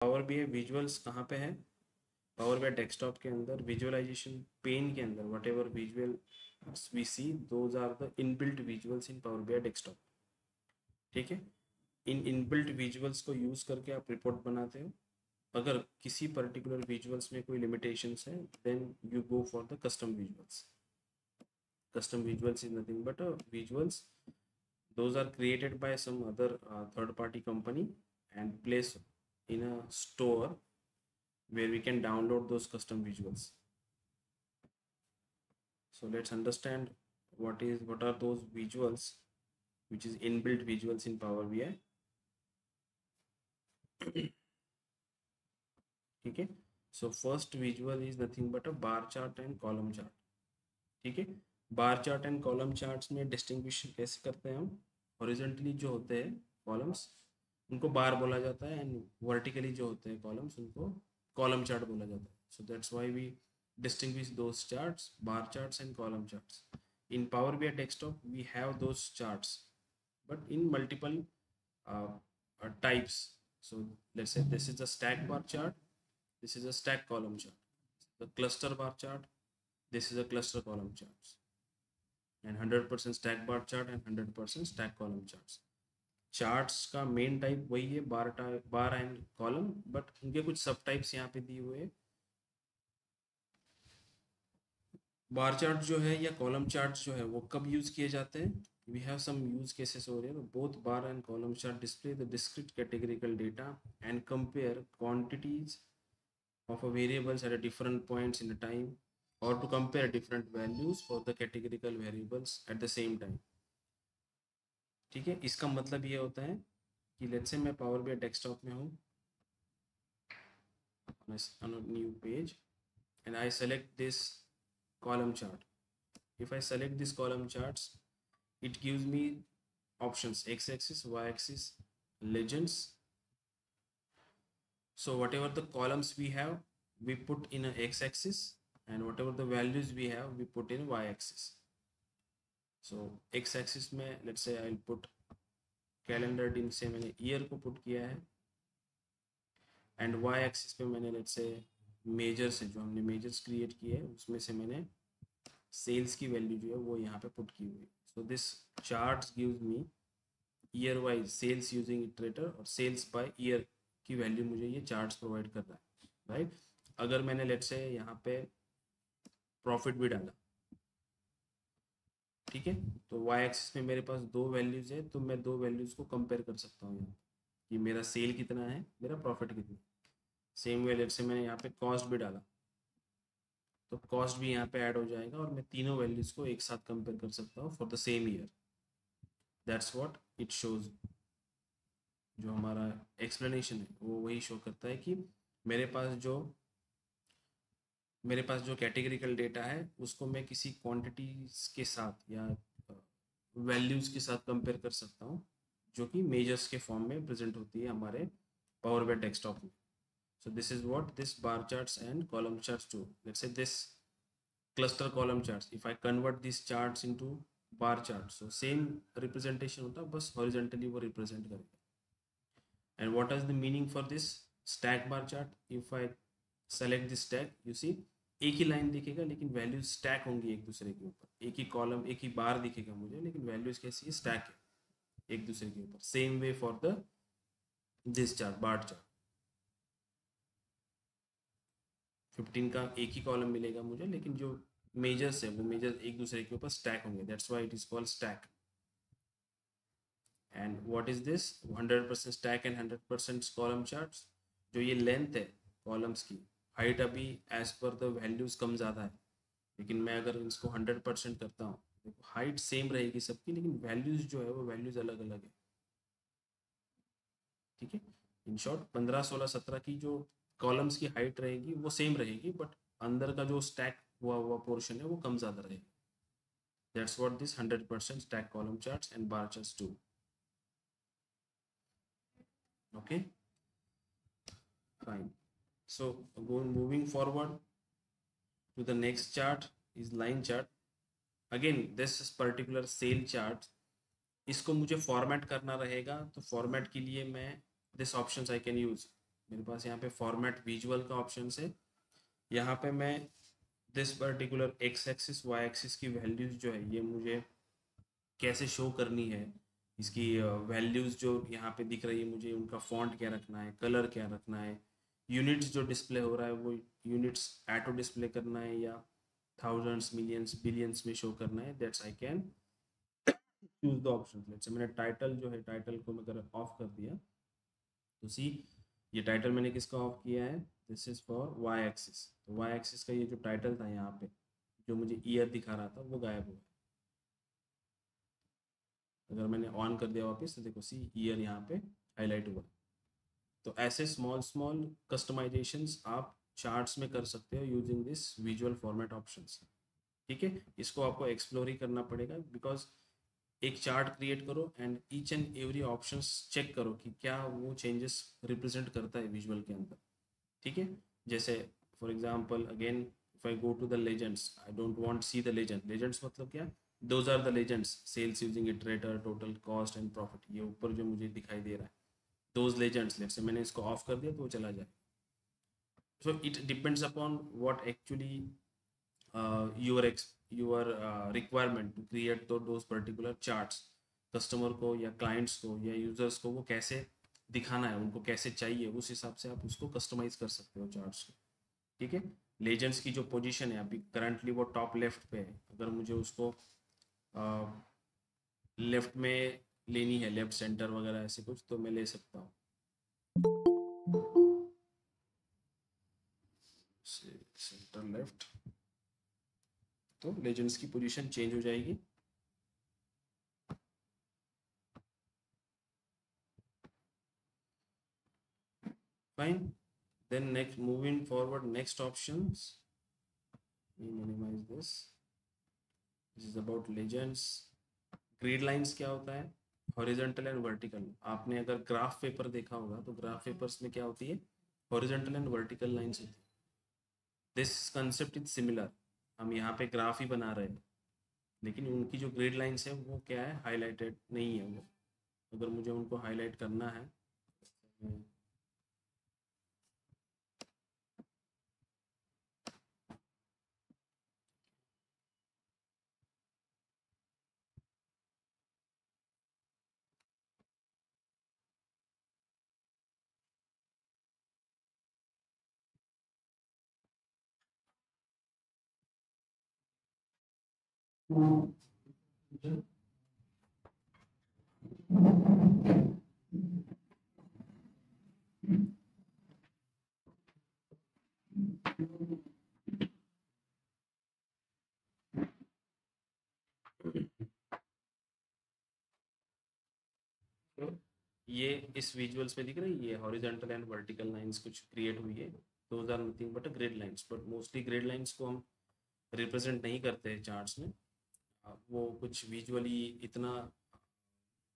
Power B I visuals कहाँ पे है? पावर बी डेस्कटॉप के अंदर विजुअलाइजेशन पेन के अंदर whatever visual we see those are the inbuilt visuals in power B desktop. ठीक है, इन इनबिल्ट विजुअल्स को यूज करके आप रिपोर्ट बनाते हो। अगर किसी पर्टिकुलर विजुअल्स में कोई लिमिटेशंस है then you go for the custom visuals. Custom visuals is nothing but visuals those are created by some other third party company and placed in a store where we can download those custom visuals. So let's understand what are those visuals which is inbuilt visuals in Power BI. ठीक है, so first visual is nothing but a bar chart and column chart. ठीक है, bar chart and column charts में distinguish कैसे करते हैं हम? Horizontally जो होते हैं कॉलम्स उनको बार बोला जाता है एंड वर्टिकली जो होते हैं कॉलम्स उनको कॉलम चार्ट बोला जाता है. So that's why we distinguish those charts, bar charts and column charts. In Power BI desktop we have those charts but in multiple types. So let's say this is the stack bar chart, this is a stack column chart, the cluster bar chart, this is a cluster column charts, and 100% stack bar chart and 100% stack column charts. Charts का main type वही है बार and column, but उनके कुछ सब types यहाँ पे दिए हुए हैं. बार चार्ट जो है या कॉलम चार्ट जो है वो कब यूज किए जाते हैं? We have some use cases हो रहे हैं. Both bar and column chart display the discrete categorical data and compare quantities of a variables at a different points in a time or to compare different values for the categorical variables at the same time. ठीक है, इसका मतलब ये होता है कि let's से मैं पावर बीआई डेस्कटॉप में हूँ on a new page and I select this column chart. If I select this column charts, it gives me options x-axis, y-axis, legends. So whatever the columns we have, we put in a x-axis, and whatever the values we have, we put in y-axis. So x-axis में let's say I'll put calendar दिन से मैंने year को put किया है and Y axis पे मैंने let's say major से जो हमने मेजर्स क्रिएट किए हैं उसमें से मैंने सेल्स की वैल्यू जो है वो यहाँ पे पुट की हुई है. So this charts gives me year wise sales using iterator और सेल्स बाय ईयर की वैल्यू मुझे ये चार्ट्स प्रोवाइड कर रहा है, राइट. अगर मैंने लेट्स से यहाँ पे प्रॉफिट भी डाला, ठीक है, तो वाई एक्सिस में मेरे पास दो वैल्यूज है तो मैं दो वैल्यूज को कंपेयर कर सकता हूँ यहाँ कि मेरा सेल कितना है, मेरा प्रॉफिट कितना है. सेम वे लेट से मैंने यहाँ पे कॉस्ट भी डाला तो कॉस्ट भी यहाँ पे ऐड हो जाएगा और मैं तीनों वैल्यूज को एक साथ कंपेयर कर सकता हूँ for the same year. That's what it shows. जो हमारा एक्सप्लेनेशन है वो वही शो करता है कि मेरे पास जो कैटेगरिकल डेटा है उसको मैं किसी क्वांटिटीज के साथ या वैल्यूज के साथ कंपेयर कर सकता हूँ जो कि मेजर्स के फॉर्म में प्रेजेंट होती है हमारे पावर BI डेस्कटॉप में. So this is what this bar charts and column charts do. Let's say this cluster column charts. If I convert these charts into bar charts, so same representation होता है बस horizontally वो represent करेगा. And what is the meaning for this stack bar chart? If I select this stack, you see एक ही line दिखेगा लेकिन values stack होंगी एक दूसरे के ऊपर. एक ही कॉलम एक ही बार दिखेगा मुझे लेकिन वैल्यूज कैसी है, स्टैक है एक दूसरे के ऊपर. Same way for the this chart bar chart. 15 का एक ही कॉलम मिलेगा मुझे लेकिन जो मेजर्स है वो मेजर्स एक दूसरे के ऊपर स्टैक होंगे. That's why it is called stack. And what is this 100% stack and 100% column charts. जो ये लेंथ है कॉलम्स की, हाइट अभी एज पर द वैल्यूज कम ज़्यादा है लेकिन मैं अगर इसको 100% करता हूँ देखो हाइट सेम रहेगी सबकी लेकिन वैल्यूज जो है वो वैल्यूज अलग अलग है. ठीक है, इन शॉर्ट 15 16 17 की जो कॉलम्स की हाइट रहेगी वो सेम रहेगी बट अंदर का जो स्टैक हुआ पोर्शन है वो कम ज़्यादा रहेगा. That's what this 100% stack column charts and bar charts do. Okay fine. So moving forward to the next chart is line chart. Again this particular sale chart, इसको मुझे फॉर्मेट करना रहेगा तो फॉर्मेट के लिए मैं this options I can use. मेरे पास यहाँ पे फॉर्मेट विजुअल का ऑप्शन है। यहाँ पे मैं this particular X axis Y axis की वैल्यूज जो है ये मुझे कैसे शो करनी है, इसकी वैल्यूज जो यहाँ पे दिख रही है मुझे उनका फॉन्ट क्या रखना है, कलर क्या रखना है, यूनिट्स जो डिस्प्ले हो रहा है वो यूनिट्स ऑटो डिस्प्ले करना है या थाउजेंड्स मिलियंस बिलियंस में शो करना है, that's I can choose the option. Let's say मैंने टाइटल जो है टाइटल को मैं अगर ऑफ कर दिया तो सी ये टाइटल मैंने किसका ऑफ किया है, this is for Y axis. तो वाई एक्सिस का ये जो टाइटल था यहाँ पे जो मुझे ईयर दिखा रहा था वो गायब हो गया। अगर मैंने ऑन कर दिया वापस तो देखो सी ईयर यहाँ पे हाईलाइट हुआ। तो ऐसे स्मॉल स्मॉल कस्टमाइजेशंस आप चार्ट्स में कर सकते हो using this visual format options. ठीक है, इसको आपको एक्सप्लोर ही करना पड़ेगा बिकॉज एक चार्ट क्रिएट करो and each and every options check करो कि क्या वो चेंजेस रिप्रेजेंट करता है विजुअल के अंदर। ठीक है, जैसे for example again if I go to the legends, I don't want see the legend. Legends मतलब क्या, those are the legends, sales using iterator, total cost and profit, ये ऊपर जो मुझे दिखाई दे रहा है दोज लेजेंड्स। लेट्स से मैंने इसको ऑफ कर दिया तो वो चला जाए। So it depends upon what actually your requirement to create those particular charts। Customer को या क्लाइंट्स को या यूजर्स को वो कैसे दिखाना है, उनको कैसे चाहिए, उस हिसाब से आप उसको कस्टमाइज कर सकते हो चार्ट्स को। ठीक है, लेजेंड्स की जो पोजीशन है अभी करंटली वो टॉप लेफ्ट पे है, अगर मुझे उसको लेफ्ट में लेनी है, लेफ्ट सेंटर वगैरह ऐसे कुछ, तो मैं ले सकता हूँ। सेंटर लेफ्ट, तो लेजेंड्स की पोजीशन चेंज हो जाएगी। Fine, then next moving forward, next options, we minimize this is about legends। Grid lines क्या होता है, हॉरिजॉन्टल एंड वर्टिकल। आपने अगर ग्राफ पेपर देखा होगा तो ग्राफ पेपर्स में क्या होती है, हॉरिजॉन्टल एंड वर्टिकल लाइंस होती है। दिस कंसेप्ट इज सिमिलर, हम यहाँ पे ग्राफ ही बना रहे हैं लेकिन उनकी जो ग्रिड लाइंस है वो क्या है, हाईलाइटेड नहीं है वो। अगर मुझे उनको हाईलाइट करना है, तो ये इस विजुअल्स में दिख रही है, ये हॉरिजॉन्टल एंड वर्टिकल लाइंस कुछ क्रिएट हुई है, those are nothing but grid lines. But mostly grid lines को हम रिप्रेजेंट नहीं करते हैं चार्ट्स में। वो कुछ विजुअली इतना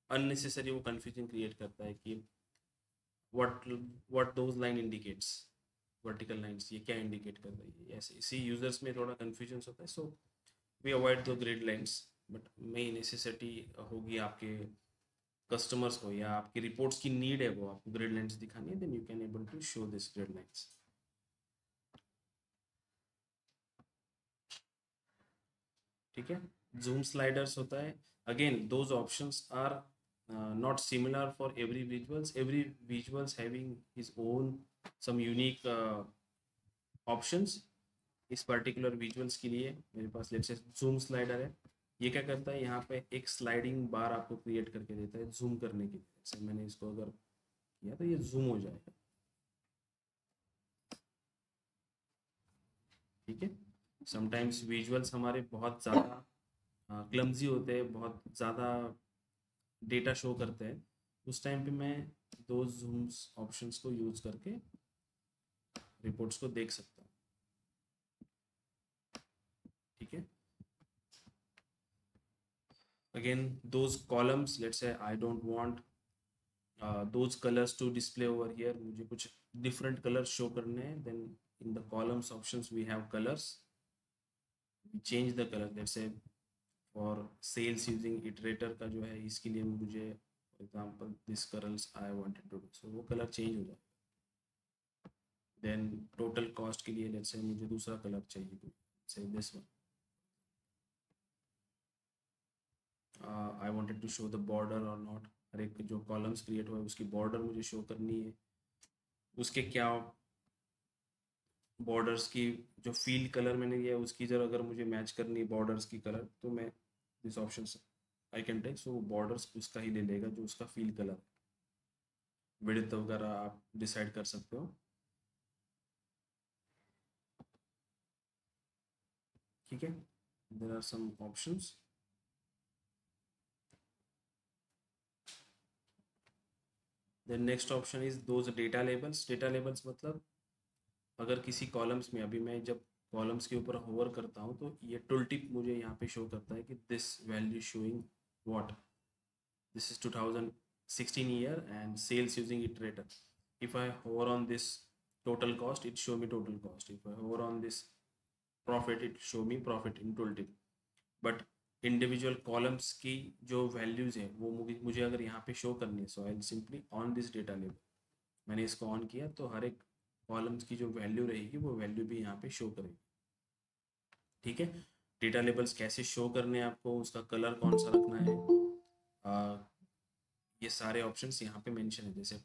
अननेसेसरी वो कंफ्यूजन क्रिएट करता है कि what what those line indicates, vertical lines ये क्या इंडिकेट कर रही है, ऐसे इसी यूजर्स में थोड़ा कंफ्यूजन होता है। So we avoid the grid lines. But main necessity होगी आपके कस्टमर्स को या आपकी रिपोर्ट्स की नीड है वो आपको ग्रिड लाइंस दिखानी है, then you can able to show this grid lines. ठीक है, जूम स्लाइडर्स होता है। Again those options are not similar for every visuals having his own some unique options। इस पर्टिकुलर विजुअल्स के लिए मेरे पास लेट्स से जूम स्लाइडर है। ये क्या करता है, यहाँ पे एक स्लाइडिंग बार आपको क्रिएट करके देता है जूम करने के लिए। जैसे मैंने इसको अगर किया तो ये जूम हो जाएगा। ठीक है, समटाइम्स विजुअल्स हमारे बहुत ज़्यादा क्लमजी होते हैं, बहुत ज़्यादा डेटा शो करते हैं, उस टाइम पे मैं दो जूम्स ऑप्शंस को यूज करके रिपोर्ट्स को देख सकता हूँ। ठीक है, again those columns, let's say I don't want those colors to display over here, मुझे कुछ different colors show करने हैं, then in the columns options we have colors, we change the color। let's say for sales using iterator का जो है इसके लिए मुझे for example this colors I wanted to do, so वो color change हो जाए। देन टोटल कॉस्ट के लिए लेट्स से मुझे दूसरा कलर चाहिए, say this one. I wanted to show the border और नॉट, हर एक जो कॉलम्स क्रिएट हुआ है उसकी बॉर्डर मुझे शो करनी है, उसके क्या बॉर्डर्स की जो फील्ड कलर मैंने लिया है उसकी जरा अगर मुझे मैच करनी है बॉर्डर्स की कलर, तो मैं दिस ऑप्शन से I can take, so borders उसका ही ले लेगा जो उसका फील्ड कलर है। विड्थ वगैरह आप डिसाइड कर सकते हो, ठीक है। There are some options. Then next option is those data labels. Data labels मतलब अगर किसी कॉलम्स में, अभी मैं जब कॉलम्स के ऊपर होवर करता हूँ तो ये टूल टिप मुझे यहाँ पे शो करता है कि this value showing what, this is 2016 year and sales using iterator. If I hover on this total cost, it show me total cost. If I hover on this profit, it show me profit in tooltip. But individual columns की जो values हैं वो मुझे अगर यहाँ पे show करनी है, so I simply on this data label, मैंने इसको ऑन किया तो हर एक कॉलम्स की जो वैल्यू रहेगी वो वैल्यू भी यहाँ पे शो करेगी, ठीक है। डेटा लेबल्स कैसे शो करने हैं आपको, उसका कलर कौन सा रखना है, ये सारे ऑप्शंस यहाँ पे मेंशन है। जैसे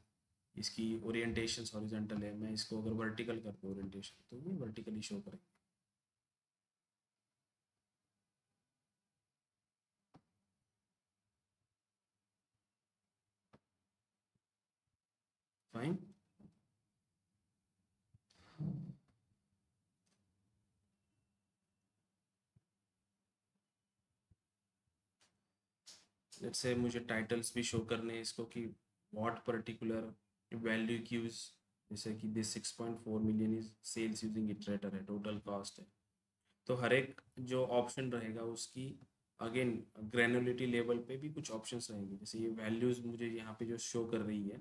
इसकी ओरिएंटेशन हॉरिजॉन्टल है, मैं इसको अगर वर्टिकल कर दूँ ओरिएंटेशन तो ये वर्टिकली शो करेंगे, फाइन। लेट्स से मुझे टाइटल्स भी शो करने हैं इसको कि व्हाट पर्टिकुलर वैल्यू क्यूज, जैसे कि this 6.4 million is sales using iterator है, टोटल कॉस्ट है, तो हर एक जो ऑप्शन रहेगा उसकी अगेन ग्रैनुलिटी लेवल पे भी कुछ ऑप्शंस रहेंगे। जैसे ये वैल्यूज़ मुझे यहाँ पे जो शो कर रही है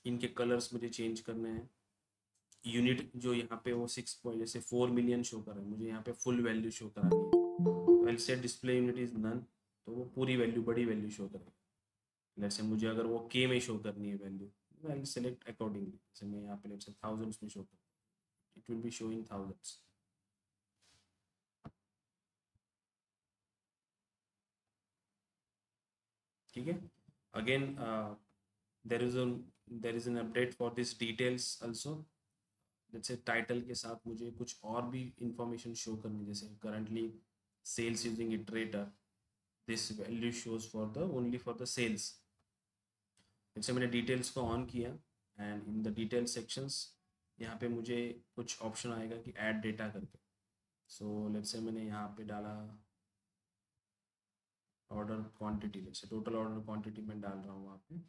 इनके कलर्स मुझे चेंज करने हैं। यूनिट जो यहाँ पे वो 6 पॉइंट जैसे 4 मिलियन शो कर रहा है, मुझे यहाँ पे फुल वैल्यू शो करानी है, तो से डिस्प्ले यूनिट इज नन, तो वो पूरी वैल्यू बड़ी वैल्यू शो करेगा। लेट्स से मुझे अगर वो के में शो करनी है वैल्यू, आई सेलेक्ट अकॉर्डिंगली, जैसे मैं यहाँ पे लेट्स से थाउजेंड्स में शो कर, it will be showing thousands, ठीक है। Again there is there is an update for this details also. जैसे टाइटल के साथ मुझे कुछ और भी इंफॉर्मेशन शो करनी, जैसे currently sales using iterator, this value shows for the only for the sales. जैसे मैंने डिटेल्स को ऑन किया and in the detail sections यहाँ पे मुझे कुछ ऑप्शन आएगा कि ऐड डेटा करके, सो लेट्स से मैंने यहाँ पे डाला order quantity, let's say total order quantity मैं डाल रहा हूँ वहाँ पे,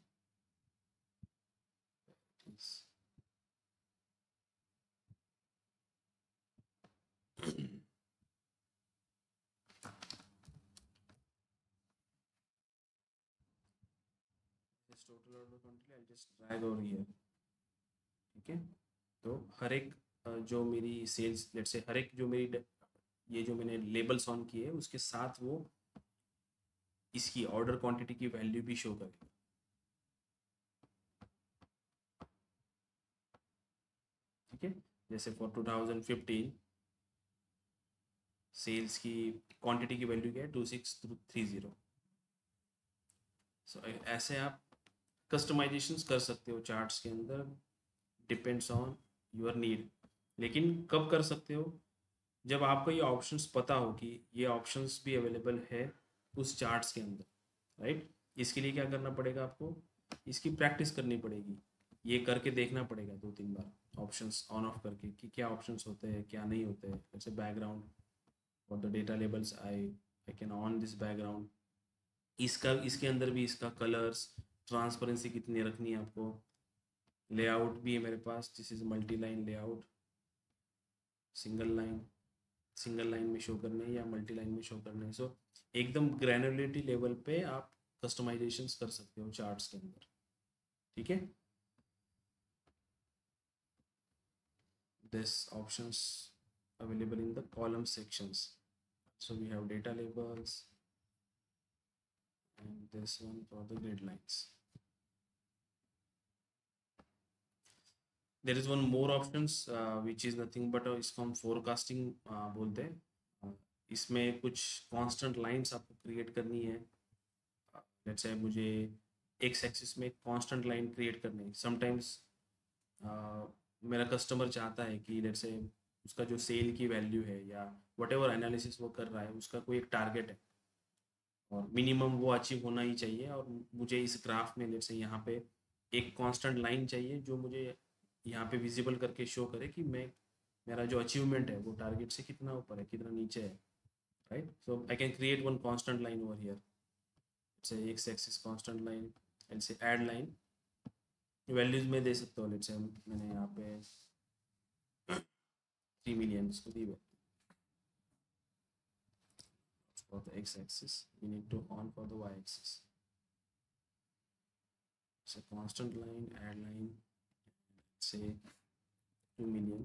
total order quantity I just drag over here, ठीक है। तो हर एक जो मेरी सेल्स लेट से हर एक जो मेरी ये जो मैंने लेबल्स ऑन किए हैं उसके साथ वो इसकी ऑर्डर क्वांटिटी की वैल्यू भी शो करेगा, ठीक है। जैसे फॉर 2015 सेल्स की क्वांटिटी की वैल्यू क्या है 2630, सो ऐसे आप कस्टमाइजेशंस कर सकते हो चार्ट्स के अंदर, डिपेंड्स ऑन योर नीड। लेकिन कब कर सकते हो, जब आपको ये ऑप्शंस पता हो कि ये ऑप्शंस भी अवेलेबल है उस चार्ट्स के अंदर, राइट। इसके लिए क्या करना पड़ेगा आपको, इसकी प्रैक्टिस करनी पड़ेगी, ये करके देखना पड़ेगा 2-3 बार ऑप्शंस ऑन ऑफ करके कि क्या ऑप्शंस होते हैं क्या नहीं होते हैं। जैसे background for the data labels I can on this background, इसका इसके अंदर भी इसका कलर्स ट्रांसपेरेंसी कितनी रखनी है आपको, लेआउट भी है मेरे पास, this is multi line layout, single line में शो करने हैं या मल्टी लाइन में शो करने हैं, सो एकदम ग्रैनुलरिटी लेवल पे आप कस्टमाइजेशंस कर सकते हो चार्ट्स के अंदर, ठीक है। this options available in the column sections, so we have data labels and this one for the grid lines। There is one more options which is nothing but इसको हम फोरकास्टिंग बोलते हैं। इसमें कुछ कांस्टेंट लाइंस आपको create करनी है। Let's say मुझे एक्स एक्सिस में कांस्टेंट लाइन क्रिएट करनी है। समटाइम्स मेरा कस्टमर चाहता है कि लेट्स से उसका जो सेल की वैल्यू है या वट एवर एनालिसिस वो कर रहा है उसका कोई एक टारगेट है और मिनिमम वो अचीव होना ही चाहिए, और मुझे इस ग्राफ में लेट्स से यहाँ पे एक कांस्टेंट लाइन चाहिए जो मुझे यहाँ पे विजिबल करके शो करे कि मैं मेरा जो अचीवमेंट है वो टारगेट से कितना ऊपर है कितना नीचे है, right. So I can create one constant line over here, say X axis constant line and say add line values में दे सकता हूँ। लेट्स से मैंने यहाँ पे 3 million इसको दी value. for the x-axis we need to on for the y-axis, so constant line add line say 2 million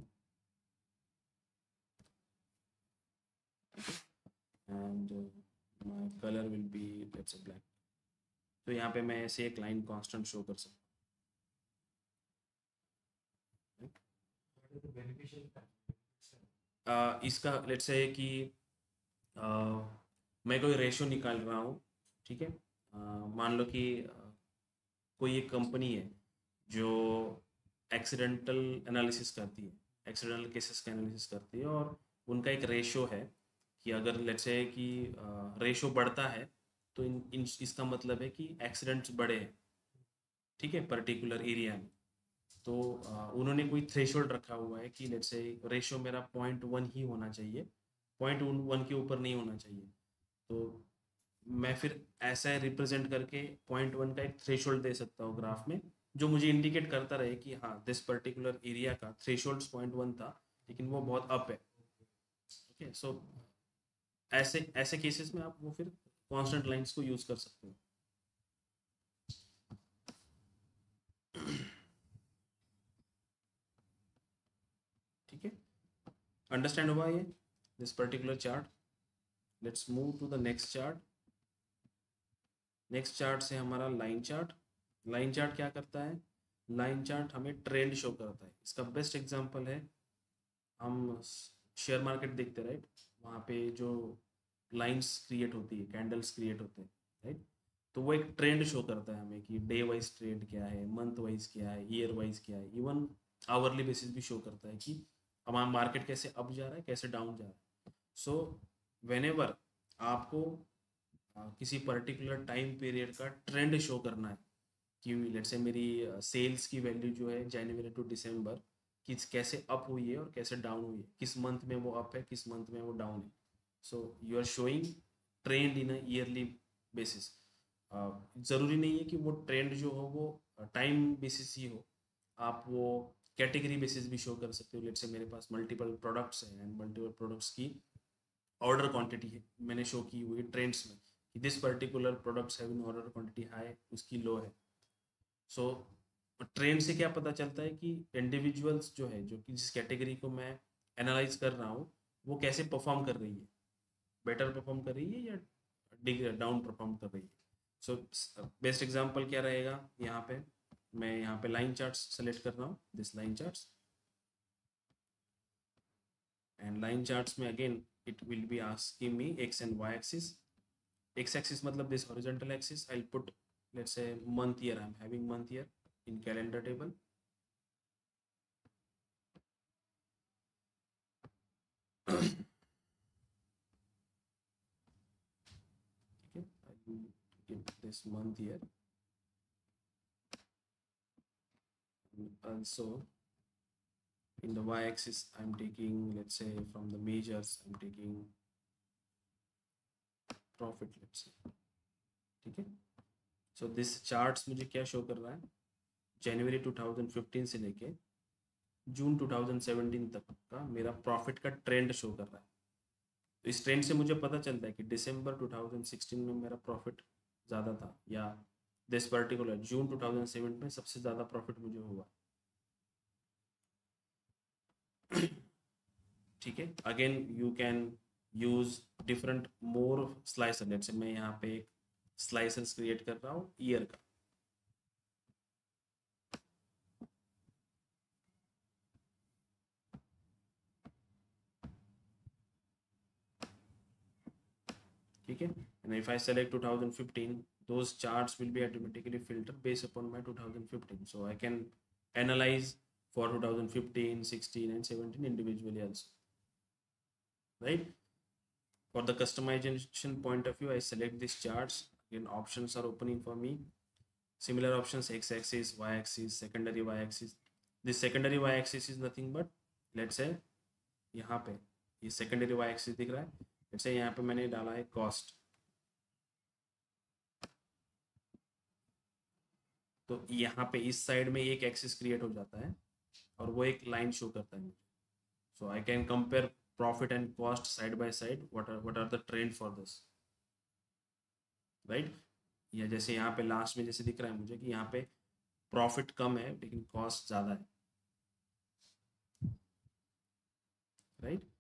and my color will be let's say black। तो यहाँ पे मैं ऐसे एक लाइन कांस्टेंट शो कर सकता हूँ। इसका लेट्स से कि मैं कोई रेशो निकाल रहा हूँ, ठीक है। मान लो कि कोई एक कंपनी है जो एक्सीडेंटल एनालिसिस करती है, एक्सीडेंटल केसेस का एनालिसिस करती है, और उनका एक रेशो है कि अगर लेट्स से कि रेशो बढ़ता है तो इसका मतलब है कि एक्सीडेंट्स बढ़े हैं, ठीक है, पर्टिकुलर एरिया में। तो उन्होंने कोई थ्रेशोल्ड रखा हुआ है कि लेट्स से रेशो मेरा 0.1 ही होना चाहिए, 0.1 के ऊपर नहीं होना चाहिए। तो मैं फिर ऐसा रिप्रेजेंट करके 0.1 का एक थ्रेशोल्ड दे सकता हूँ ग्राफ में, जो मुझे इंडिकेट करता रहे कि हाँ दिस पर्टिकुलर एरिया का थ्रेशोल्ड 0.1 था लेकिन वो बहुत अप है। ओके, सो ऐसे ऐसे केसेस में आप वो फिर कांस्टेंट लाइंस को यूज कर सकते हो। ठीक है, अंडरस्टैंड हुआ ये this particular chart. Let's move to the next chart. Next chart से हमारा लाइन चार्ट। लाइन चार्ट क्या करता है? लाइन चार्ट हमें ट्रेंड शो करता है। इसका बेस्ट एग्जांपल है, हम शेयर मार्केट देखते हैं, राइट। वहाँ पे जो लाइंस क्रिएट होती है, कैंडल्स क्रिएट होते हैं, राइट। तो वो एक ट्रेंड शो करता है हमें कि डे वाइज ट्रेंड क्या है, मंथ वाइज क्या है, ईयर वाइज क्या है, इवन आवरली बेसिस भी शो करता है कि हमारा मार्केट कैसे अप जा रहा है कैसे डाउन जा रहा है। सो व्हेनेवर आपको किसी पर्टिकुलर टाइम पीरियड का ट्रेंड शो करना है कि लेट्स से मेरी सेल्स की वैल्यू जो है जनवरी टू दिसंबर किस कैसे अप हुई है और कैसे डाउन हुई है, किस मंथ में वो अप है किस मंथ में वो डाउन है। So you are showing trend in a yearly basis. ज़रूरी नहीं है कि वो ट्रेंड जो हो वो टाइम बेसिस ही हो, आप वो कैटेगरी बेसिस भी शो कर सकते हो। लेट्स से मेरे पास मल्टीपल प्रोडक्ट्स हैं एंड मल्टीपल प्रोडक्ट्स की ऑर्डर क्वांटिटी है मैंने शो की हुई ट्रेंड्स में कि this particular products have in order quantity high, उसकी लो है। सो ट्रेंड से क्या पता चलता है कि इंडिविजुअल्स जो है जो कि जिस कैटेगरी को मैं एनालाइज कर रहा हूँ वो कैसे परफॉर्म कर रही है, बेटर परफॉर्म कर रही है या डाउन परफॉर्म कर रही है। सो बेस्ट एग्जांपल क्या रहेगा, यहाँ पे मैं यहाँ पे लाइन चार्ट्स सेलेक्ट कर रहा हूँ, this line charts. And line charts में again it will be asking me X and Y axis. x axis matlab this horizontal axis I'll put let's say month year, I'm having month year in calendar table। ठीक है, I will give this month year and also in the y axis I'm taking let's say from the measures I'm taking profit let's say। ठीक है, so this charts मुझे क्या show कर रहा है, जनवरी 2015 से लेके जून 2017 तक का मेरा प्रॉफिट का ट्रेंड शो कर रहा है। तो इस ट्रेंड से मुझे पता चलता है कि दिसंबर 2016 में मेरा प्रॉफिट ज़्यादा था या दिस पर्टिकुलर जून 2007 में सबसे ज़्यादा प्रॉफिट मुझे हुआ। ठीक है, again you can use different more slicer. Let's say मैं यहाँ पे एक स्लाइसर्स क्रिएट कर रहा हूँ ईयर का। ठीक है, and if I select 2015, those charts will be automatically filtered based upon my 2015, so I can analyze for 2015, 16 and 17 individually also, right? For the customization point of view, I select these charts. Again, options are opening for me. Similar options, x-axis, y-axis, secondary y-axis. This secondary y-axis is nothing but, let's say यहाँ पे ये secondary y-axis दिख रहा है, let's say यहाँ पे मैंने डाला है cost, तो यहाँ पे इस साइड में एक एक्सिस क्रिएट हो जाता है और वो एक लाइन शो करता है मुझे. So I can compare profit and cost side by side, what are the trend for this, right? या जैसे यहाँ पे लास्ट में जैसे दिख रहा है मुझे कि यहाँ पे प्रॉफिट कम है लेकिन कॉस्ट ज़्यादा है, राइट?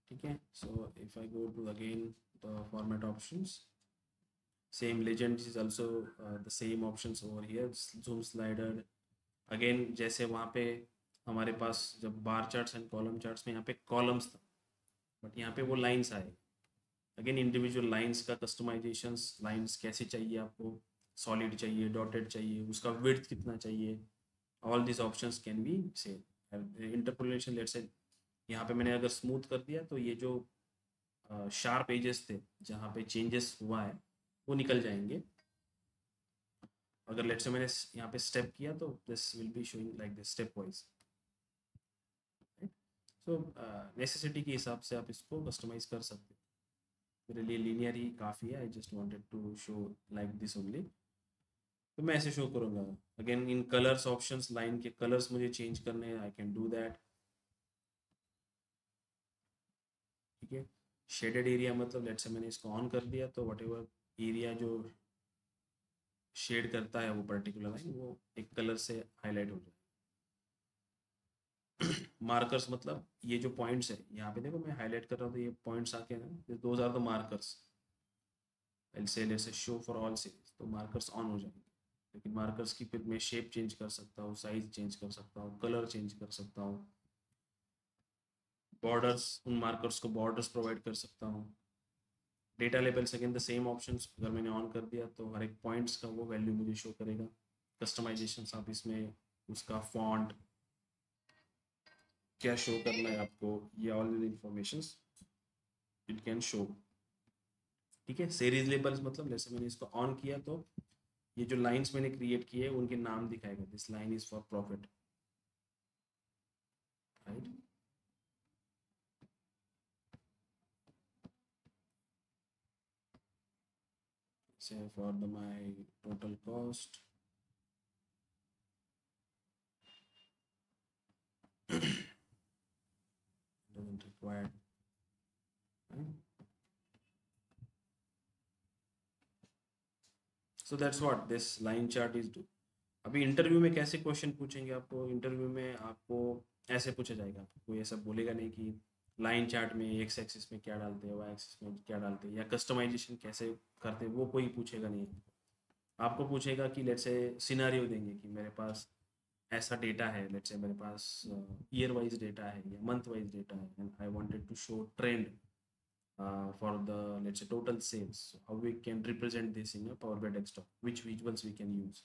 ठीक है, so if I go to again the format options, same legend is also the same options over here, zoom slider. Again जैसे वहाँ पे हमारे पास जब बार चार्ट्स एंड कॉलम चार्ट्स में यहाँ पे कॉलम्स था, बट यहाँ पे वो लाइंस आए. अगेन इंडिविजुअल लाइंस का कस्टमाइजेशंस, लाइंस कैसे चाहिए आपको, सॉलिड चाहिए, डॉटेड चाहिए, उसका विड्थ कितना चाहिए, all this options can be से. इंटरपोलेशन लेट्स से यहाँ पे मैंने अगर स्मूथ कर दिया तो ये जो शार्प एजेस थे जहाँ पे चेंजेस हुआ है वो निकल जाएंगे. अगर लेट्स से मैंने यहाँ पे स्टेप किया तो this will be showing like this step wise. So necessity के हिसाब से आप इसको कस्टमाइज कर सकते हो. मेरे लिए लीनियर ही काफ़ी है, I just wanted to show like this only, तो मैं ऐसे शो करूँगा. Again in colours options, line के कलर्स मुझे चेंज करने हैं, आई कैन डू दैट. ठीक है, शेडेड एरिया मतलब लेट्स से मैंने इसको ऑन कर दिया तो वट एवर एरिया जो शेड करता है वो पर्टिकुलर लाइन वो एक कलर से हाईलाइट हो जाए. मार्कर्स मतलब ये जो पॉइंट्स है यहाँ पे देखो मैं हाईलाइट कर रहा हूँ तो ये पॉइंट्स आके ना, those are the markers. Let's say show for all series, तो मार्कर्स ऑन हो जाएंगे. लेकिन मार्कर्स की फिर मैं शेप चेंज कर सकता हूँ, साइज चेंज कर सकता हूँ, कलर चेंज कर सकता हूँ, बॉर्डर्स, उन मार्कर्स को बॉर्डर्स प्रोवाइड कर सकता हूँ. Data labels again the same options, अगर मैंने ऑन कर दिया तो हर एक पॉइंट्स का वो वैल्यू मुझे शो करेगा. कस्टमाइजेशंस आप इसमें उसका फॉन्ट क्या शो करना है आपको, ये all the informations it can show. ठीक है, सीरीज लेबल्स मतलब जैसे मैंने इसको ऑन किया तो ये जो लाइंस मैंने क्रिएट किए उनके नाम दिखाएगा, this line is for profit, right? say for the my total cost doesn't require, right? So that's what this line chart is do. अभी इंटरव्यू में कैसे क्वेश्चन पूछेंगे आपको, इंटरव्यू में आपको ऐसे पूछा जाएगा, आपको कोई ऐसा बोलेगा नहीं कि लाइन चार्ट में एक्स एक्सिस में क्या डालते हैं, वाई एक्सिस में क्या डालते हैं, या कस्टमाइजेशन कैसे करते हैं, वो कोई पूछेगा नहीं. आपको पूछेगा कि लेट्स से सिनारियो देंगे कि मेरे पास ऐसा डेटा है, लेट्स से मेरे पास ईयर वाइज डेटा है या मंथ वाइज डेटा है, and I wanted to show trend for the let's say total sales. So how we can represent this in a Power BI desktop, which visuals we can use.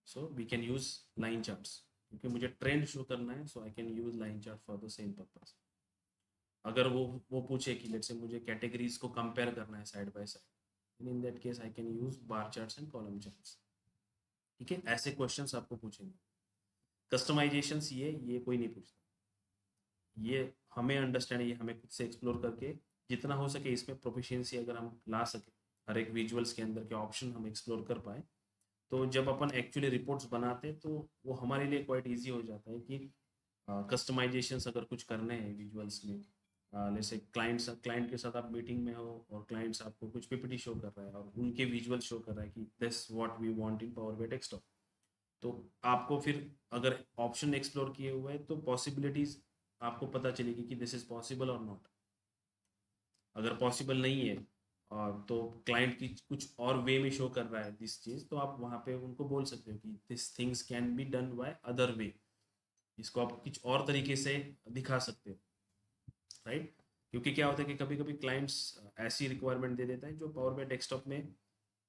So we can use line charts क्योंकि मुझे trend show करना है, so I can use line chart for the same purpose. अगर वो पूछे कि let's से मुझे कैटेगरीज को कंपेयर करना है side by side, in that case I can use bar charts and column charts. ठीक है, ऐसे क्वेश्चंस आपको पूछेंगे. कस्टमाइजेशंस ये कोई नहीं पूछता, ये हमें अंडरस्टैंड, ये हमें खुद से एक्सप्लोर करके जितना हो सके इसमें प्रोफिशिएंसी अगर हम ला सके, हर एक विजुअल्स के अंदर के ऑप्शन हम एक्सप्लोर कर पाए, तो जब अपन एक्चुअली रिपोर्ट्स बनाते हैं तो वो हमारे लिए क्वाइट ईजी हो जाता है कि कस्टमाइजेशंस अगर कुछ करने हैं विजुअल्स में, जैसे क्लाइंट के साथ आप मीटिंग में हो और क्लाइंट्स आपको कुछ पीपीटी शो कर रहा है और उनके विजुअल शो कर रहा है कि this what we want in power BI desktop, तो आपको फिर अगर ऑप्शन एक्सप्लोर किए हुए हैं तो पॉसिबिलिटीज आपको पता चलेगी कि दिस इज पॉसिबल और नॉट. अगर पॉसिबल नहीं है तो क्लाइंट की कुछ और वे में शो कर रहा है दिस चीज़, तो आप वहाँ पे उनको बोल सकते हो कि this things can be done by other way. इसको आप कुछ और तरीके से दिखा सकते हो, राइट। क्योंकि क्या होता है कि कभी कभी क्लाइंट्स ऐसी रिक्वायरमेंट दे देता है जो पावर बाई डेस्कटॉप में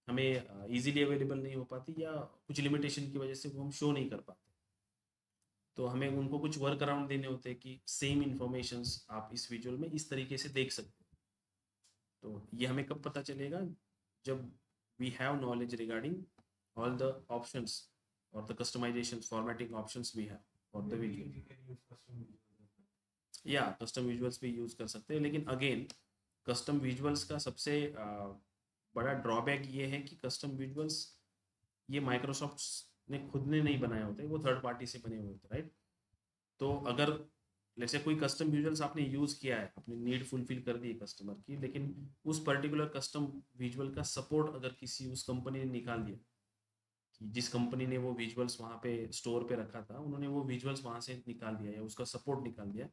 हमें इजीली अवेलेबल नहीं हो पाती, या कुछ लिमिटेशन की वजह से वो हम शो नहीं कर पाते। तो हमें उनको कुछ वर्क अराउंड देने होते हैं कि सेम इंफॉर्मेशंस आप इस विजुअल में इस तरीके से देख सकते हो। तो ये हमें कब पता चलेगा, जब we have knowledge regarding all the options और the customization formatting options we have for the visual. या कस्टम विजुअल्स भी यूज़ कर सकते हैं, लेकिन अगेन कस्टम विजुअल्स का सबसे बड़ा ड्रॉबैक ये है कि कस्टम विजुअल्स ये माइक्रोसॉफ्ट ने खुद ने नहीं बनाए होते, वो थर्ड पार्टी से बने हुए होते, राइट। तो अगर जैसे कोई कस्टम विजुअल्स आपने यूज़ किया है, अपनी नीड फुलफिल कर दी है कस्टमर की, लेकिन उस पर्टिकुलर कस्टम विजुअल का सपोर्ट अगर किसी उस कंपनी ने निकाल दिया, कि जिस कंपनी ने वो विजुअल्स वहाँ पे स्टोर पे रखा था, उन्होंने वो विजुअल्स वहाँ से निकाल दिया या उसका सपोर्ट निकाल दिया,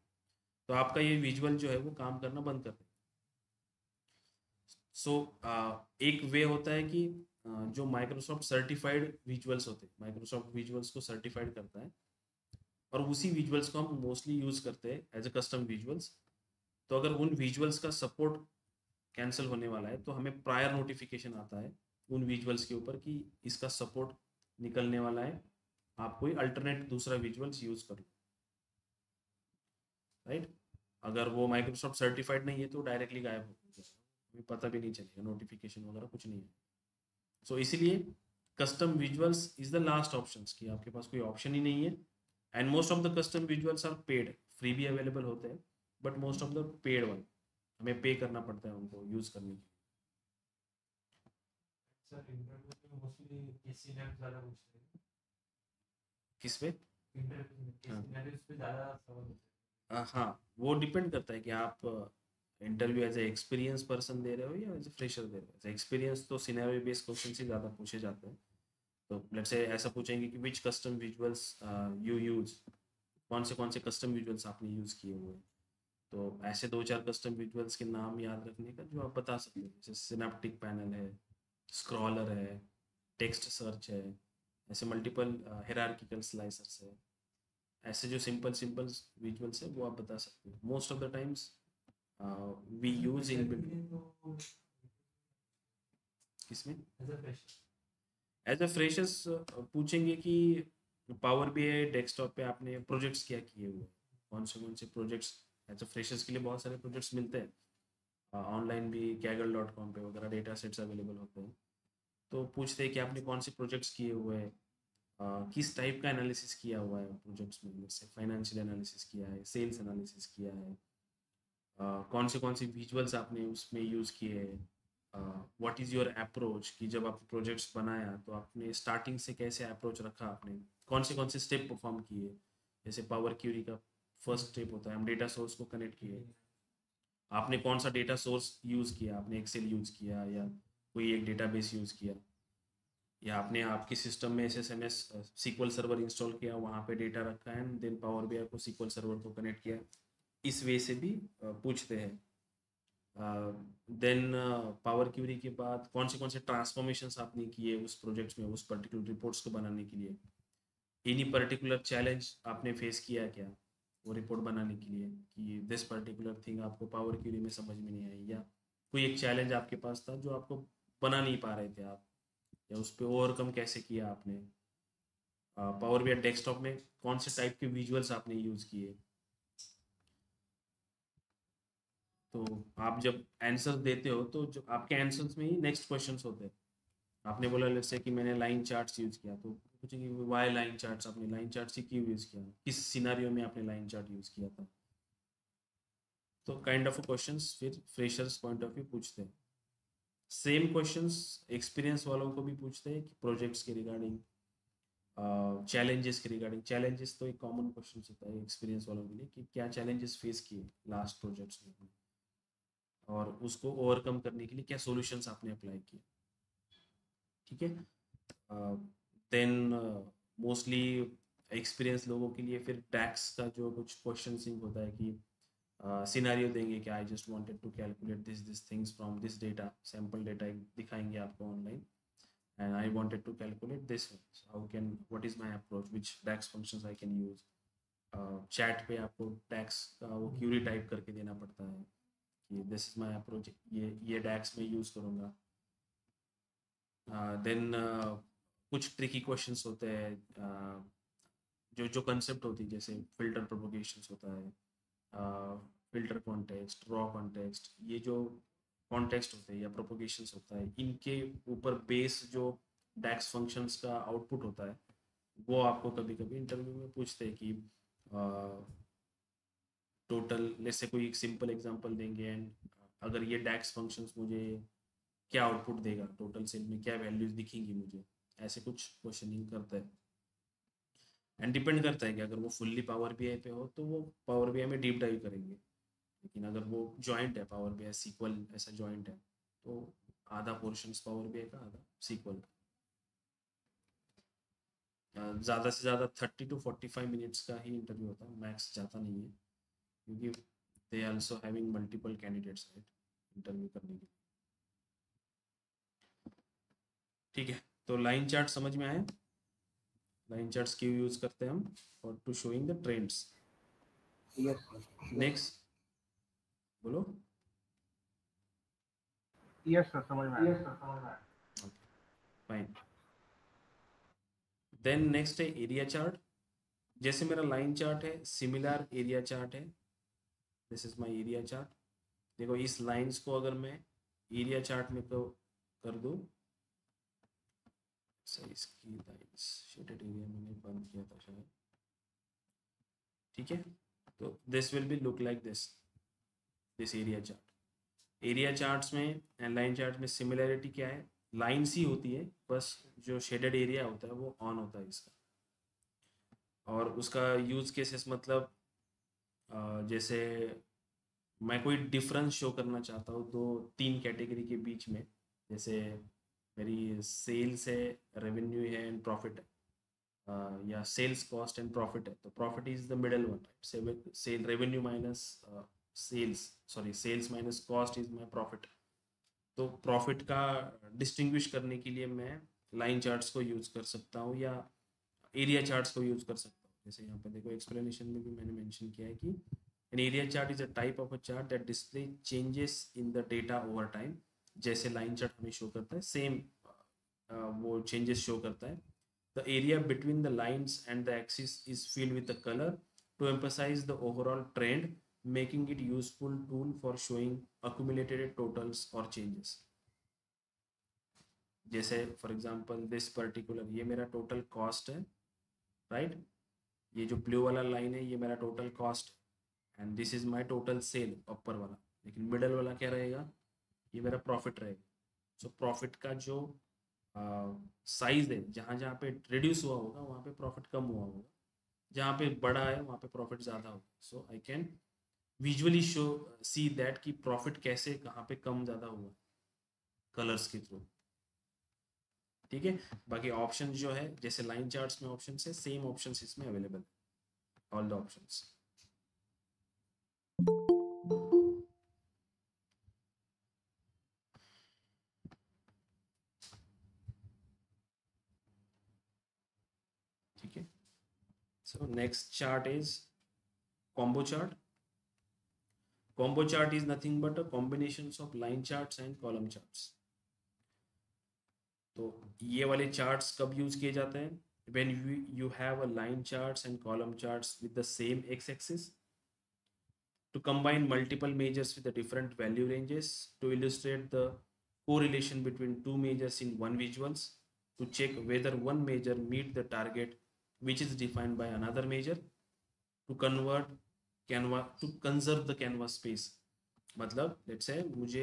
तो आपका ये विजुअल जो है वो काम करना बंद कर देगा। सो एक वे होता है कि जो माइक्रोसॉफ्ट सर्टिफाइड विजुअल्स होते हैं, माइक्रोसॉफ्ट विजुअल्स को सर्टिफाइड करता है, और उसी विजुअल्स को हम मोस्टली यूज़ करते हैं एज अ कस्टम विजुअल्स। तो अगर उन विजुअल्स का सपोर्ट कैंसिल होने वाला है तो हमें प्रायर नोटिफिकेशन आता है उन विजुअल्स के ऊपर कि इसका सपोर्ट निकलने वाला है, आप कोई अल्टरनेट दूसरा विजुअल्स यूज़ कर लो, राइट। अगर वो माइक्रोसॉफ्ट सर्टिफाइड नहीं है तो डायरेक्टली गायब हो जाएगा, हमें पता भी नहीं चलेगा, नोटिफिकेशन वगैरह कुछ नहीं है। सो इसीलिए custom visuals is the last option, कि आपके पास कोई ऑप्शन ही नहीं है। And most of the custom visuals are paid, free भी अवेलेबल होते हैं, but most of the paid one हमें पे करना पड़ता है उनको यूज़ करने के लिए। सर इंटरव्यू में मोस्टली केस सिनेरियोस ज़्यादा पूछते हैं। किस पे? इंटरव्यू में केस हाँ सिनेरियोस पे ज़्यादा सवाल होते हाँ, वो डिपेंड करता है कि आप interview as a experience person दे रहे हो या एज ए फ्रेशर दे रहे हो। एज एक्सपीरियंस तो सिनेरियो बेस्ड क्वेश्चन ही ज़्यादा पूछे जाते हैं। तो लेट्स से ऐसा पूछेंगे कि विच कस्टम विजुअल्स यू यूज़, कौन से कस्टम विजुअल्स आपने यूज़ किए हुए हैं। तो ऐसे दो चार कस्टम विजुअल्स के नाम याद रखने का जो आप बता सकते हैं, जैसे सिनेप्टिक पैनल है, स्क्रॉलर है, टेक्स्ट सर्च है, ऐसे मल्टीपल हिरार्किकल स्लाइसर्स है। ऐसे जो सिंपल सिंपल विजुअल्स है वो आप बता सकते हैं। Most of the times we हैं। यूज इन फ्रेशर के लिए तो किसमें? As a fresher as a freshers पूछेंगे कि पावर बीआई डेस्कटॉप पे आपने प्रोजेक्ट्स क्या किए हुए हैं, कौन से प्रोजेक्ट्स। एज अ फ्रेशर्स के लिए बहुत सारे प्रोजेक्ट्स मिलते हैं ऑनलाइन भी, kaggle.com पे वगैरह डेटा सेट्स अवेलेबल होते हैं। तो पूछते हैं कि आपने कौन से प्रोजेक्ट्स किए हुए हैं, किस टाइप का एनालिसिस किया हुआ है प्रोजेक्ट्स में, जैसे फाइनेंशियल एनालिसिस किया है, सेल्स एनालिसिस किया है, कौन से विजुअल्स आपने उसमें यूज़ किए हैं, व्हाट इज़ योर अप्रोच, कि जब आप प्रोजेक्ट्स बनाया तो आपने स्टार्टिंग से कैसे अप्रोच रखा, आपने कौन से स्टेप परफॉर्म किए। जैसे पावर क्यूरी का फर्स्ट स्टेप होता है हम डेटा सोर्स को कनेक्ट किए, आपने कौन सा डेटा सोर्स यूज़ किया, आपने एक्सेल यूज़ किया या कोई एक डेटाबेस यूज़ किया, या आपने आपके सिस्टम में S S M S sequel server install किया, वहाँ पे डेटा रखा है एंड देन पावर बीआई को सीक्वल सर्वर को कनेक्ट किया। इस वे से भी पूछते हैं। देन पावर क्यूरी के बाद कौन से ट्रांसफॉर्मेशंस आपने किए उस प्रोजेक्ट्स में, उस पर्टिकुलर रिपोर्ट्स को बनाने के लिए। एनी पर्टिकुलर चैलेंज आपने फेस किया क्या वो रिपोर्ट बनाने के लिए, कि दिस पर्टिकुलर थिंग आपको पावर क्यूरी में समझ में नहीं आई, या कोई एक चैलेंज आपके पास था जो आपको बना नहीं पा रहे थे आप, या उस पर ओवरकम कैसे किया आपने। पावर बीआई डेस्कटॉप में कौन से टाइप के विजुअल्स आपने यूज़ किए। तो आप जब आंसर देते हो तो जो आपके आंसर्स में ही नेक्स्ट क्वेश्चंस होते हैं। आपने बोला लेट्स से कि मैंने लाइन चार्ट्स यूज़ किया, तो पूछेंगे वाई लाइन चार्ट्स, आपने लाइन चार्ट्स ही क्यों यूज़ किया, किस सिनारियो में आपने लाइन चार्ट यूज़ किया था। तो काइंड ऑफ क्वेश्चंस फिर फ्रेशर्स पॉइंट ऑफ व्यू पूछते हैं। सेम क्वेश्चंस एक्सपीरियंस वालों को भी पूछते हैं कि प्रोजेक्ट्स के रिगार्डिंग, चैलेंजेस के रिगार्डिंग। चैलेंजेस तो एक कॉमन क्वेश्चन होता है एक्सपीरियंस वालों के लिए, कि क्या चैलेंजेस फेस किए लास्ट प्रोजेक्ट्स में आपने, और उसको ओवरकम करने के लिए क्या सॉल्यूशंस आपने अप्लाई किए। ठीक है। देन मोस्टली एक्सपीरियंस लोगों के लिए फिर टैक्स का जो कुछ क्वेश्चन सिंक होता है कि सिनारियो देंगे कि I just wanted to calculate this things from this data, sample data दिखाएंगे आपको online, and I wanted to calculate this, how can, what is my approach, which tax functions I can use. Chat पे आपको tax का वो Curie type करके देना पड़ता है कि दिस इज माय अप्रोच, ये डैक्स में यूज़ करूँगा। देन कुछ ट्रिकी क्वेश्चंस होते हैं, जो जो कंसेप्ट होती है, जैसे फिल्टर प्रोपोगेशंस होता है, फिल्टर कॉन्टेक्स्ट, रॉ कॉन्टेक्स्ट, ये जो कॉन्टेक्स्ट होते हैं या प्रोपोगेशंस होता है, इनके ऊपर बेस जो डैक्स फंक्शंस का आउटपुट होता है, वो आपको कभी कभी इंटरव्यू में पूछते हैं कि टोटल, जैसे कोई एक सिंपल एग्जांपल देंगे एंड अगर ये डैक्स फंक्शंस मुझे क्या आउटपुट देगा, टोटल सेल में क्या वैल्यूज दिखेंगी मुझे, ऐसे कुछ क्वेश्चनिंग करता है। एंड डिपेंड करता है कि अगर वो फुल्ली पावर बीआई पे हो तो वो पावर बीआई में डीप डाइव करेंगे, लेकिन अगर वो जॉइंट है, पावर बीआई सीक्वल ऐसा जॉइंट है, तो आधा पोर्शन पावर बीआई का, आधा सीक्वल का। ज़्यादा से ज़्यादा 30 to 45 मिनट्स का ही इंटरव्यू होता है, मैक्स जाता नहीं है, क्योंकि they also having multiple candidates right interview करने के लिए। ठीक है, तो लाइन चार्ट समझ में आया? लाइन चार्ट्स क्यों यूज करते हैं हम? For to showing the trends. Yes sir, next बोलो। यस सर, समझ में आया। Okay fine. देन नेक्स्ट है एरिया चार्ट। जैसे मेरा लाइन चार्ट है, सिमिलर एरिया चार्ट है, this is my area chart. देखो इस लाइंस को अगर मैं एरिया चार्ट में कर दूं, इसकी लाइंस शेडेड एरिया मैंने बंद किया था शायद, ठीक है, तो this will be look like this area chart. Area charts में एंड लाइन चार्ट में सिमिलरिटी क्या है? लाइंस ही होती है, बस जो शेडेड एरिया होता है वो ऑन होता है इसका। और उसका यूज केसेस मतलब जैसे मैं कोई डिफरेंस शो करना चाहता हूँ दो तीन कैटेगरी के बीच में, जैसे मेरी सेल्स है, रेवेन्यू है एंड प्रॉफिट है, या सेल्स कॉस्ट एंड प्रॉफिट है, तो profit is the middle one, sale revenue minus sales, sorry sales minus cost is my profit. तो प्रॉफिट का डिस्टिंग्विश करने के लिए मैं लाइन चार्ट्स को यूज कर सकता हूँ या एरिया चार्ट्स को यूज कर सकता हूँ। जैसे यहाँ पे देखो एक्सप्लेनेशन में भी मैंने मेंशन किया है कि an area chart is a type of a chart that display changes in the data over time। जैसे लाइन चार्ट हमें शो करता है सेम वो चेंजेस शो करता है। The area between the lines and the axis is filled with the color to emphasize the overall trend, making it useful tool for showing accumulated totals or changes। जैसे for example this particular, ये मेरा total cost है right, ये जो blue वाला line है ये मेरा total cost and this is my total sale upper वाला, लेकिन मिडल वाला क्या रहेगा? ये मेरा प्रॉफिट रहेगा। सो प्रॉफिट का जो साइज है, जहाँ जहाँ पे रिड्यूस हुआ होगा वहाँ पे प्रॉफिट कम हुआ होगा, जहाँ पे बड़ा है वहाँ पे प्रॉफिट ज़्यादा होगा। So I can visually show see that कि प्रॉफिट कैसे कहाँ पे कम ज़्यादा हुआ कलर्स के थ्रू। ठीक है, बाकी ऑप्शन जो है जैसे लाइन चार्ट्स में ऑप्शन है, सेम ऑप्शन इसमें अवेलेबल है, ऑल द ऑप्शंस। ठीक है, so next chart is combo chart। Combo chart is nothing but a combinations of line charts and column charts। तो ये वाले charts कब यूज किए जाते हैं? When you have a line charts and column charts with the same x-axis to combine multiple measures with the different value ranges to illustrate the correlation between two measures in one visuals to check whether one measure meet the target which is defined by another measure to convert canvas to conserve the canvas space। मतलब let's say मुझे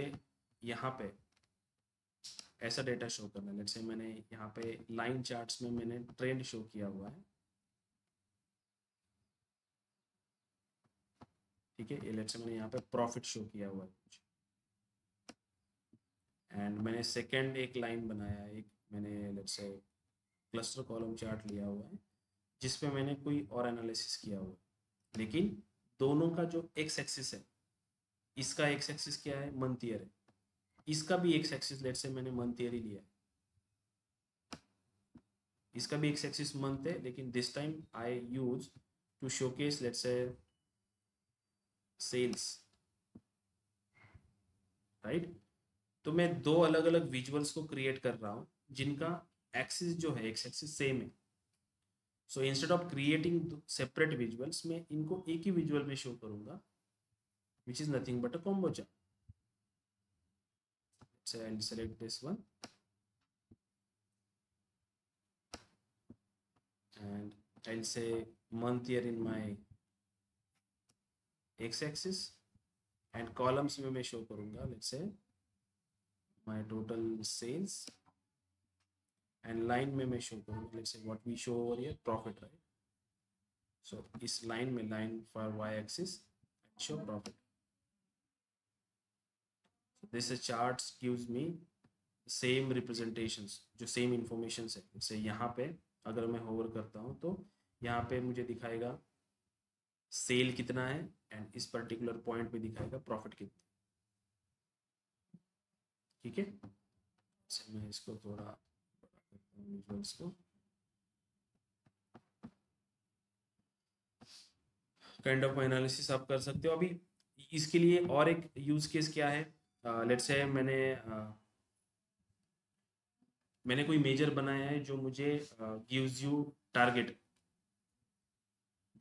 यहाँ पे ऐसा data show करना है, let's say मैंने यहाँ पे लाइन चार्ट्स में मैंने ट्रेंड शो किया हुआ है, ठीक है, ये लेट्स से मैंने यहाँ पे प्रॉफिट शो किया हुआ है कुछ, एंड मैंने सेकंड एक लाइन बनाया है, एक मैंने let's say cluster column chart लिया हुआ है जिसपे मैंने कोई और एनालिसिस किया हुआ है, लेकिन दोनों का जो एक्स एक्सिस है, इसका एक्स एक्सिस क्या है? मंथ ईयर है, इसका भी एक्स एक्सिस लेट्स से मैंने मंथ ईयर ही लिया है, इसका भी एक्स एक्सिस मंथ है, लेकिन this time I use to showcase, let's say, sales, right? तो मैं दो अलग अलग विजुअल्स को क्रिएट कर रहा हूँ जिनका एक्सिस जो है, एक्स एक्सिस सेम है. So instead of creating separate visuals, मैं इनको एक ही विजुअल में शो करूंगा, which is nothing but a combo chart. So I'll select this one and I'll say month year in my x-axis and columns में मैं show करूँगा, let's say my total sales, and line में मैं show करूँगा, let's say what we show over here, profit, right? So इस line में, line for y-axis, I show profit. So this charts gives me same representations, जो same informations है. जैसे यहाँ पे अगर मैं होवर करता हूँ तो यहाँ पे मुझे दिखाएगा सेल कितना है एंड इस पर्टिकुलर पॉइंट पे दिखाएगा प्रॉफिट कितना. ठीक है, मैं इसको थोड़ा बड़ा करता हूँ विजुअल्स को. काइंड ऑफ एनालिसिस आप कर सकते हो. अभी इसके लिए और एक यूज केस क्या है, लेट्स से मैंने कोई मेजर बनाया है जो मुझे gives you target.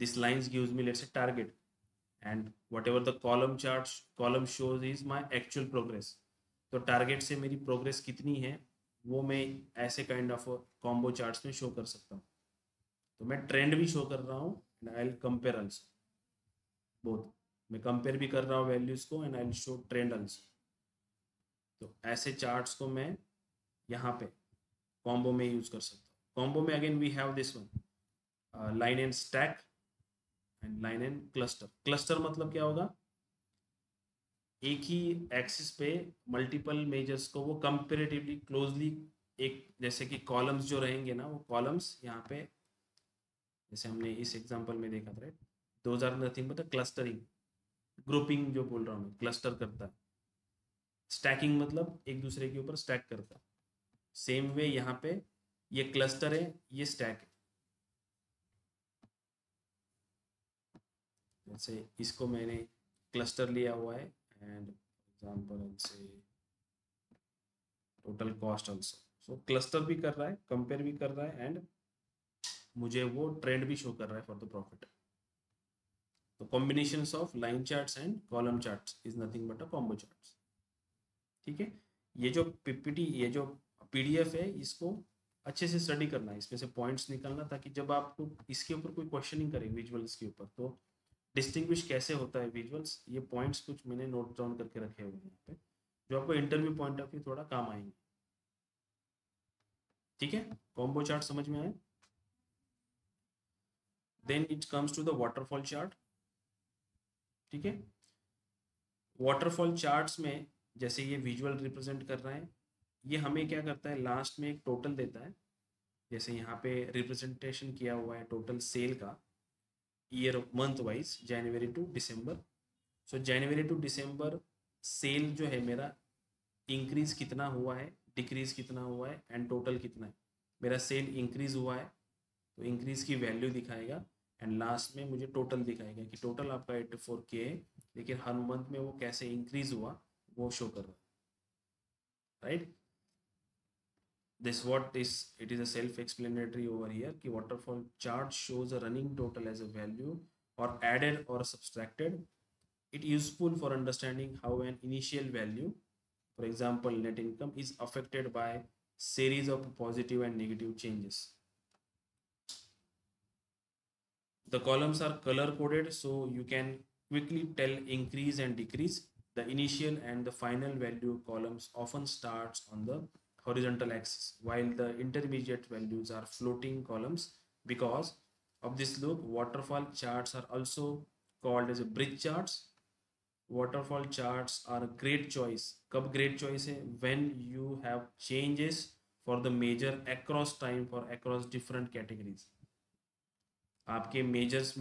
This lines gives me, let's say, target, and whatever the column shows is my actual progress. तो टारगेट से मेरी प्रोग्रेस कितनी है वो मैं ऐसे काइंड ऑफ कॉम्बो चार्ट्स में शो कर सकता हूँ. तो मैं ट्रेंड भी शो कर रहा हूँ and I will compare also both. मैं कंपेयर भी कर रहा हूँ वैल्यूज को and I will show trend also. तो ऐसे चार्ट्स को मैं यहाँ पे कॉम्बो में यूज कर सकता हूँ. कॉम्बो में again we have this one, line and stack and line and cluster. Cluster मतलब क्या होगा, एक ही एक्सिस पे मल्टीपल मेजर्स को वो कंपेरेटिवली क्लोजली, एक जैसे कि कॉलम्स जो रहेंगे ना, वो कॉलम्स यहाँ पे जैसे हमने इस एग्जांपल में देखा था, those are nothing but clustering, grouping जो बोल रहा हूँ मैं, क्लस्टर करता है. स्टैकिंग मतलब एक दूसरे के ऊपर स्टैक करता है. सेम वे यहाँ पे ये क्लस्टर है, ये स्टैक है. जैसे इसको मैंने क्लस्टर लिया हुआ है एंड एग्जांपल से टोटल कॉस्ट आल्सो. सो क्लस्टर भी कर रहा है, कंपेयर भी कर रहा है एंड मुझे वो ट्रेंड भी शो कर रहा है फॉर द प्रॉफिट. तो combinations of line charts and column charts is nothing but a combo charts. ठीक है, ये जो पीपीटी, ये जो पीडीएफ है, इसको अच्छे से स्टडी करना है, इसमें से पॉइंट्स निकालना, ताकि जब आपको इसके ऊपर कोई क्वेश्चनिंग करें विजुअल्स के ऊपर तो डिस्टिंग्विश कैसे होता है विजुअल्स. ये पॉइंट्स कुछ मैंने नोट डाउन करके रखे हुए हैं यहाँ पे, जो आपको इंटरव्यू पॉइंट ऑफ व्यू थोड़ा काम आएंगे. ठीक है, कॉम्बो चार्ट समझ में आए. Then it comes to the waterfall chart. ठीक है, वाटरफॉल चार्ट्स में जैसे ये विजुअल रिप्रेजेंट कर रहा है, ये हमें क्या करता है, लास्ट में एक टोटल देता है. जैसे यहाँ पे रिप्रेजेंटेशन किया हुआ है टोटल सेल का year month wise, January to December. So January to December sale जो है मेरा, इंक्रीज कितना हुआ है, डिक्रीज कितना हुआ है एंड टोटल कितना है. मेरा सेल इंक्रीज हुआ है तो इंक्रीज की वैल्यू दिखाएगा एंड लास्ट में मुझे टोटल दिखाएगा कि टोटल आपका 84K है, लेकिन हर मंथ में वो कैसे इंक्रीज हुआ वो शो कर रहा है. Right, this what is, it is a self-explanatory over here कि waterfall chart shows a running total as a value or added or subtracted. It useful for understanding how an initial value, for example net income, is affected by series of positive and negative changes. The columns are color coded so you can quickly tell increase and decrease. The initial and the final value columns often starts on the horizontal axis, while the intermediate values are floating columns. Because of this look, waterfall charts are also called as a bridge charts. Waterfall charts are a great choice. कब great choice है? When you have changes for the measure across time for across different categories. आपके measures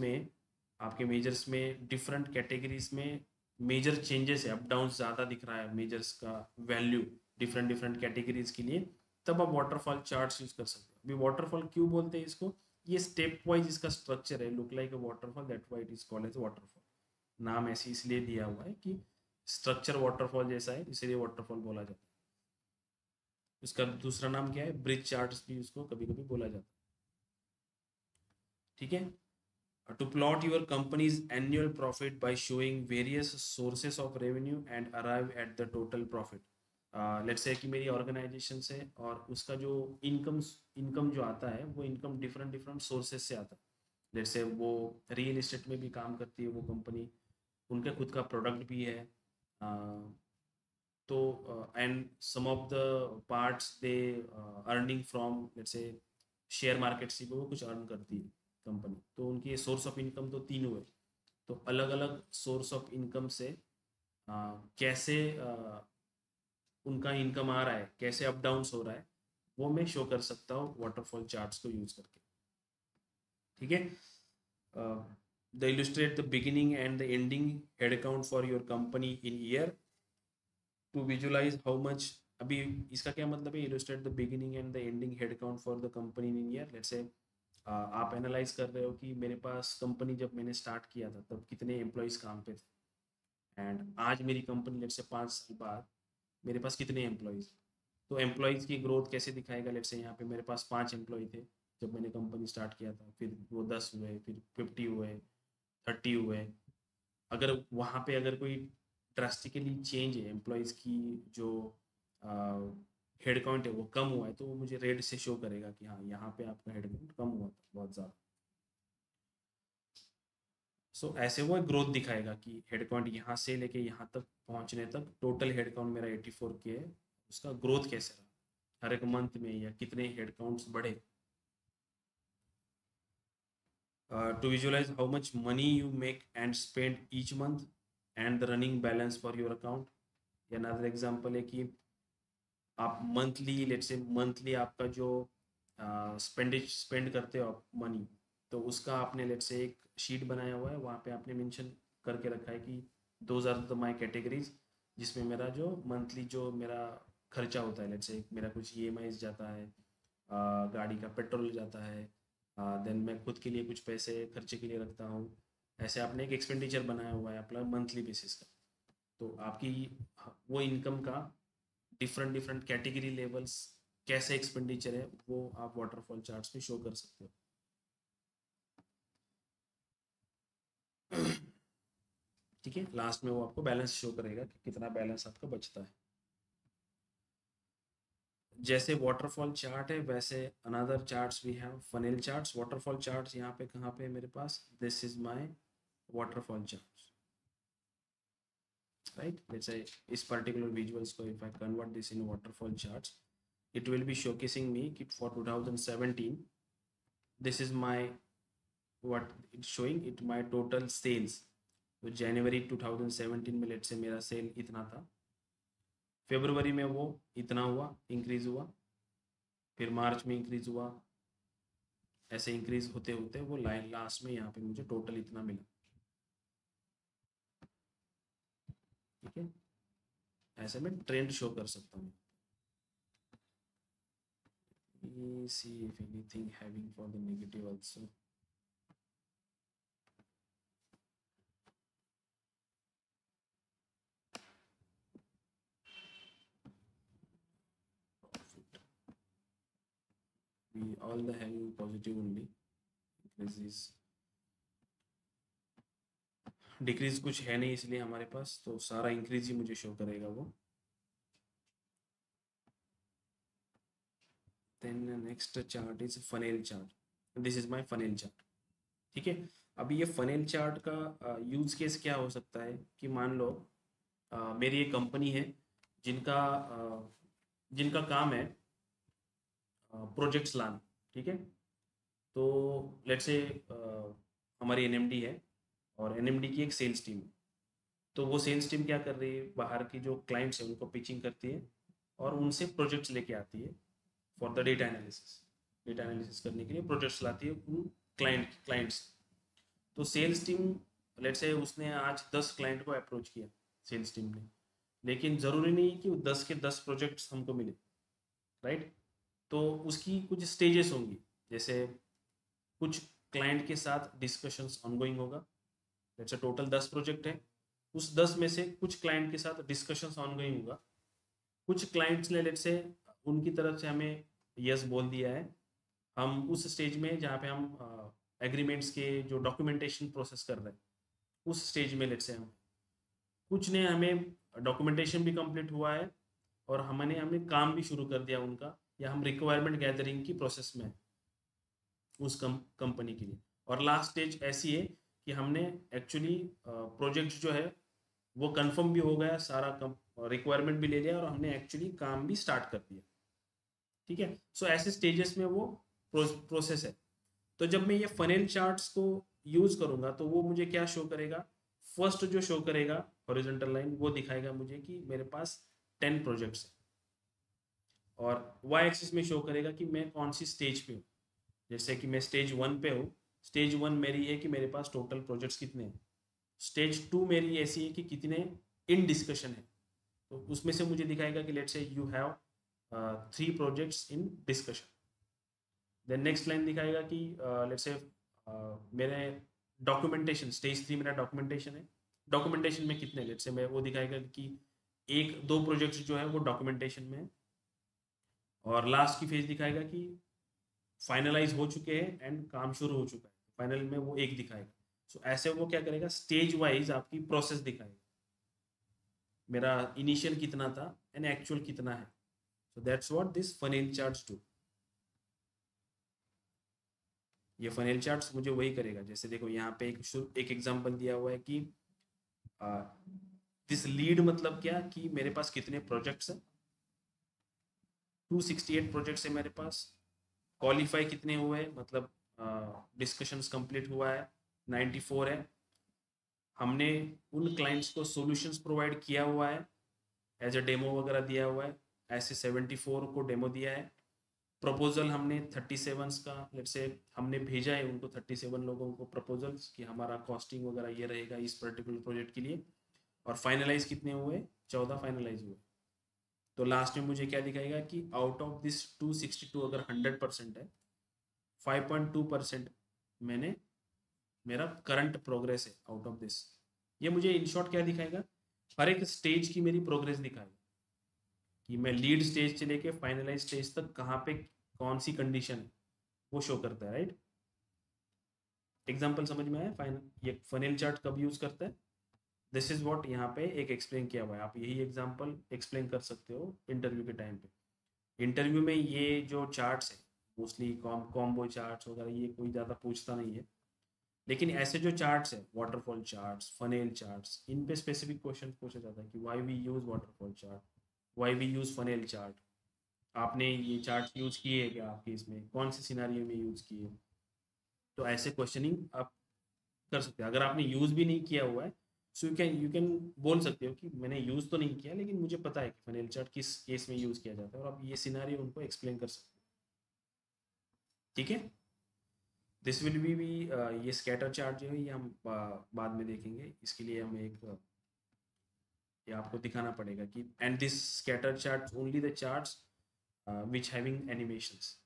में different categories में major changes है, up down ज़्यादा दिख रहा है मेजर्स का वैल्यू डिफरेंट कैटेगरीज के लिए, तब आप वाटरफॉल चार्ट्स यूज कर सकते हो. अभी वाटरफॉल क्यों बोलते हैं इसको, ये स्टेप वाइज इसका स्ट्रक्चर है, look like a waterfall, that why it is called as waterfall. नाम ऐसे इसलिए दिया हुआ है कि स्ट्रक्चर वाटरफॉल जैसा है, इसलिए वाटरफॉल बोला जाता है। उसका दूसरा नाम क्या है, ब्रिज चार्ट्स भी उसको कभी कभी बोला जाता है। ठीक है, to plot your company's annual profit by showing various sources of revenue and arrive at the total profit। Let's say कि मेरी ऑर्गेनाइजेशन से और उसका जो इनकम इनकम जो आता है वो इनकम डिफरेंट डिफरेंट सोर्सेज से आता है। लेट्स से वो रियल इस्टेट में भी काम करती है वो कंपनी, उनका खुद का प्रोडक्ट भी है। तो and some of the parts they earning from let's say share market से भी वो कुछ अर्न करती है कंपनी। तो उनकी सोर्स ऑफ इनकम तो तीन हुए। तो अलग अलग सोर्स ऑफ इनकम से कैसे उनका इनकम आ रहा है, कैसे अप डाउन्स हो रहा है, वो मैं शो कर सकता हूँ वाटरफॉल चार्ट्स को यूज करके। ठीक है, the illustrate the beginning and the ending head account for your company in year to visualise how much. अभी इसका क्या मतलब है, illustrate the beginning and the ending head account for the company in year. Let's say आप analyse कर रहे हो कि मेरे पास कंपनी जब मैंने स्टार्ट किया था तब कितने एम्प्लॉयज़ काम पे थे, एंड आज मेरी कंपनी लेट्स से 5 साल बाद मेरे पास कितने एम्प्लॉयज़। तो एम्प्लॉयज़ की ग्रोथ कैसे दिखाएगा, लेट्स से यहाँ पे मेरे पास 5 एम्प्लॉय थे जब मैंने कंपनी स्टार्ट किया था, फिर वो 10 हुए, फिर 50 हुए, 30 हुए। अगर वहाँ पे अगर कोई ड्रास्टिकली चेंज है, एम्प्लॉयज़ की जो हेड काउंट है वो कम हुआ है, तो वो मुझे रेड से शो करेगा कि हाँ यहाँ पे आपका हेड काउंट कम हुआ था बहुत ज़्यादा। सो ऐसे वो ग्रोथ दिखाएगा कि हेड काउंट यहाँ से लेके यहाँ तक पहुँचने तक टोटल हेड काउंट मेरा 84 के है, उसका ग्रोथ कैसे रहा हर एक मंथ में, या कितने हेड काउंट्स बढ़े। To visualize how much money you make and spend each month and the running balance for your account। another example है कि आप मंथली लेट से मंथली आपका जो स्पेंड करते हो आप मनी, तो उसका आपने लेट से एक शीट बनाया हुआ है, वहाँ पे आपने मेंशन करके रखा है कि those are the my categories, जिसमें मेरा जो मंथली जो मेरा खर्चा होता है, लेट से मेरा कुछ EMI जाता है, गाड़ी का पेट्रोल जाता है, देन मैं खुद के लिए कुछ पैसे खर्चे के लिए रखता हूँ। ऐसे आपने एक एक्सपेंडिचर बनाया हुआ है अपना मंथली बेसिस का। तो आपकी वो इनकम का डिफरेंट डिफरेंट कैटेगरी लेवल्स कैसे एक्सपेंडिचर है वो आप वाटरफॉल चार्ट्स में शो कर सकते हो। ठीक है, लास्ट में वो आपको बैलेंस शो करेगा कि कितना बैलेंस आपका बचता है। जैसे वाटरफॉल चार्ट है वैसे अनदर चार्ट्स भी हैं, फनेल चार्ट्स। वाटरफॉल चार्ट्स यहाँ पे कहाँ पे है मेरे पास, this is my waterfall charts, right. Let's say इस पर्टिकुलर विजुअल्स को if I convert this in waterfall charts, it will be showcasing me for 2017 this is my what it's showing it my total sales। तो जनवरी 2017 में late से मेरा cell इतना था, फरवरी में वो इतना हुआ, इंक्रीज हुआ, फिर मार्च में इंक्रीज हुआ, ऐसे इंक्रीज होते होते वो लाइन लास्ट में यहाँ पे मुझे टोटल इतना मिला। ठीक है, ऐसे मैं ट्रेंड शो कर सकता हूँ। see if anything having for the negative also। we all the having positive only, increases decrease कुछ है नहीं इसलिए हमारे पास, तो सारा इंक्रीज ही मुझे शो करेगा वो। Then next chart is funnel chart, this is my funnel chart. ठीक है, अभी ये फनेल चार्ट का यूज केस क्या हो सकता है कि मान लो मेरी एक कंपनी है जिनका जिनका काम है प्रोजेक्ट्स लाना। ठीक है, तो लेट्स से हमारी NMD है और NMD की एक सेल्स टीम है। तो वो सेल्स टीम क्या कर रही है, बाहर की जो क्लाइंट्स हैं उनको पिचिंग करती है और उनसे प्रोजेक्ट्स लेके आती है for the data analysis. Data analysis करने के लिए प्रोजेक्ट्स लाती है उन क्लाइंट्स। तो सेल्स टीम लेट से उसने आज 10 क्लाइंट को अप्रोच किया सेल्स टीम ने, लेकिन ज़रूरी नहीं कि 10 के 10 प्रोजेक्ट्स हमको मिले, राइट। तो उसकी कुछ स्टेजेस होंगी, जैसे कुछ क्लाइंट के साथ डिस्कशंस ऑनगोइंग होगा। लेट्स से टोटल 10 प्रोजेक्ट है, उस 10 में से कुछ क्लाइंट के साथ डिस्कशंस ऑनगोइंग होगा। कुछ क्लाइंट्स ने लेट्स से उनकी तरफ से हमें यस बोल दिया है, हम उस स्टेज में जहाँ पे हम एग्रीमेंट्स के जो डॉक्यूमेंटेशन प्रोसेस कर रहे हैं उस स्टेज में लेट्स से हम, कुछ ने हमें डॉक्यूमेंटेशन भी कंप्लीट हुआ है और हमने हमने काम भी शुरू कर दिया उनका, या हम रिक्वायरमेंट गैदरिंग की प्रोसेस में हैं उस कंपनी के लिए। और लास्ट स्टेज ऐसी है कि हमने एक्चुअली प्रोजेक्ट जो है वो कंफर्म भी हो गया, सारा रिक्वायरमेंट भी ले लिया और हमने एक्चुअली काम भी स्टार्ट कर दिया। ठीक है, सो ऐसे स्टेजेस में वो प्रोसेस है। तो जब मैं ये फनेल चार्ट्स को यूज करूंगा तो वो मुझे क्या शो करेगा, फर्स्ट जो शो करेगा हॉरिजॉन्टल लाइन वो दिखाएगा मुझे कि मेरे पास 10 प्रोजेक्ट्स हैं, और वाई एक्सिस में शो करेगा कि मैं कौन सी स्टेज पे हूँ। जैसे कि मैं स्टेज 1 पे हूँ, स्टेज 1 मेरी है कि मेरे पास टोटल प्रोजेक्ट्स कितने हैं। स्टेज 2 मेरी ऐसी है कि कितने इन डिस्कशन है, तो उसमें से मुझे दिखाएगा कि let's say you have 3 projects in discussion. Then next line दिखाएगा कि लेट्स से मेरे डॉक्यूमेंटेशन, स्टेज 3 मेरा डॉक्यूमेंटेशन है, डॉक्यूमेंटेशन में कितने, लेट्स से मैं वो दिखाएगा कि 1-2 प्रोजेक्ट्स जो है वो डॉक्यूमेंटेशन में है। और लास्ट की फेज दिखाएगा कि फाइनलाइज हो चुके हैं एंड काम शुरू हो चुका है, फाइनल में वो एक दिखाएगा। सो ऐसे वो क्या करेगा, स्टेज वाइज आपकी प्रोसेस दिखाएगा, मेरा इनिशियल कितना था एंड एक्चुअल कितना है। So that's what this funnel charts do. ये फनेल चार्ट्स मुझे वही करेगा। जैसे देखो यहाँ पे एक एग्जांपल दिया हुआ है कि दिस लीड मतलब क्या, कि मेरे पास कितने प्रोजेक्ट्स हैं, 268 प्रोजेक्ट्स है मेरे पास। क्वालिफाई कितने हुए, मतलब डिस्कशंस कंप्लीट हुआ है 94 है। हमने उन क्लाइंट्स को सॉल्यूशंस प्रोवाइड किया हुआ है, एज अ डेमो वगैरह दिया हुआ है, ऐसे 74 को डेमो दिया है। प्रपोजल हमने 37 का लेट्स से हमने भेजा है उनको, 37 लोगों को प्रपोजल्स कि हमारा कॉस्टिंग वगैरह ये रहेगा इस पर्टिकुलर प्रोजेक्ट के लिए। और फाइनलाइज कितने हुए, 14 फाइनलाइज हुए। तो लास्ट में मुझे क्या दिखाएगा कि आउट ऑफ दिस 262 अगर 100% है, 5.2% मैंने, मेरा करंट प्रोग्रेस है आउट ऑफ दिस। ये मुझे इन शॉर्ट क्या दिखाएगा, हर एक स्टेज की मेरी प्रोग्रेस दिखाएगा कि मैं लीड स्टेज से लेके फाइनलाइज स्टेज तक कहाँ पे कौन सी कंडीशन है वो शो करता है, राइट। एग्जाम्पल समझ में आया, फाइनल ये फनेल चार्ट कब यूज करता है, दिस इज व्हाट यहाँ पे एक एक्सप्लेन किया हुआ है। आप यही एग्जाम्पल एक्सप्लेन कर सकते हो इंटरव्यू के टाइम पे। इंटरव्यू में ये जो चार्ट्स है मोस्टली कॉम्बो चार्ट्स वगैरह ये कोई ज़्यादा पूछता नहीं है, लेकिन ऐसे जो चार्ट्स है वाटरफॉल चार्ट्स, फनेल चार्ट्स, इन पे स्पेसिफिक क्वेश्चन पूछा जाता है कि why we use waterfall chart, why we use funnel chart, आपने ये चार्ट यूज किए क्या आपके इसमें, कौन से सिनारियो में यूज किए। तो ऐसे क्वेश्चनिंग आप कर सकते हैं। अगर आपने यूज भी नहीं किया हुआ है सो यू कैन बोल सकते हो कि मैंने यूज तो नहीं किया लेकिन मुझे पता है कि फनेल चार्ट किस केस में यूज किया जाता है, और आप ये सिनारियो उनको एक्सप्लेन कर सकते हो। ठीक है, दिस विल बी ये स्कैटर चार्ट जो है ये हम बाद में देखेंगे। इसके लिए हम एक ये आपको दिखाना पड़ेगा कि and this scatter chart only the charts which having animations.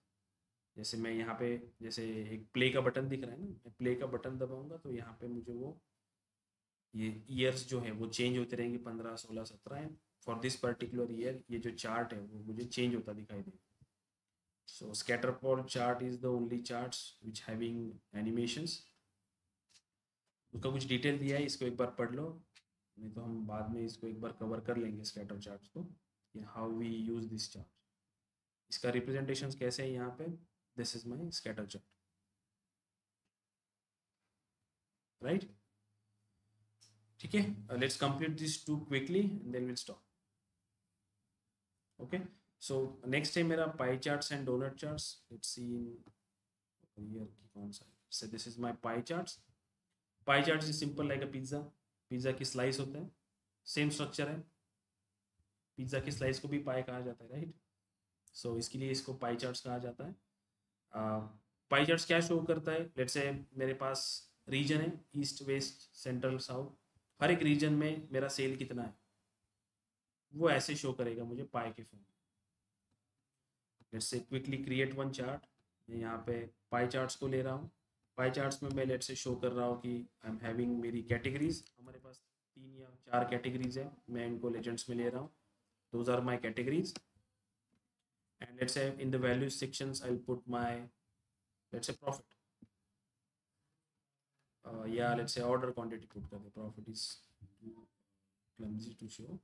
जैसे मैं यहाँ पे जैसे एक प्ले का बटन दिख रहा है ना, मैं प्ले का बटन दबाऊंगा तो यहाँ पे मुझे वो ये ईयर्स जो है वो चेंज होते रहेंगे, 15, 16, 17 and for this particular year ये जो चार्ट है वो मुझे चेंज होता दिखाई देगा। So scatter plot chart is the only charts which having animations. उसका कुछ डिटेल दिया है, इसको एक बार पढ़ लो, नहीं तो हम बाद में इसको एक बार कवर कर लेंगे स्कैटर चार्ट्स को, कि how we use this chart, इसका रिप्रेजेंटेशन कैसे है यहाँ पे। This is my scatter chart, right. ठीक है, let's complete this two quickly and then will stop. Okay, so next है मेरा pie charts and donut charts. Let's see year की कौन सा है। So this is my pie charts. Pie charts is simple like a pizza, pizza की slice होता है, same structure है, पिज्जा की स्लाइस को भी पाई कहा जाता है, राइट। सो इसके लिए इसको पाई चार्ट्स कहा जाता है। पाई चार्ट्स क्या शो करता है, लेट्स से मेरे पास रीजन है ईस्ट वेस्ट सेंट्रल साउथ, हर एक रीजन में मेरा सेल कितना है वो ऐसे शो करेगा मुझे पाई के फॉर्म में। Let's say quickly create one chart, मैं यहाँ पे पाई चार्ट्स को ले रहा हूँ पाई चार्ट्स में मैं लेट से शो कर रहा हूँ कि आई एम हैविंग मेरी कैटेगरीज, हमारे पास 3 या 4 कैटेगरीज है, मैं इनको लेजेंड्स में ले रहा हूँ, those are my categories, and let's say in the values sections I'll put my, let's say, profit, yeah, let's say order quantity put kar de, profit is too clumsy to show,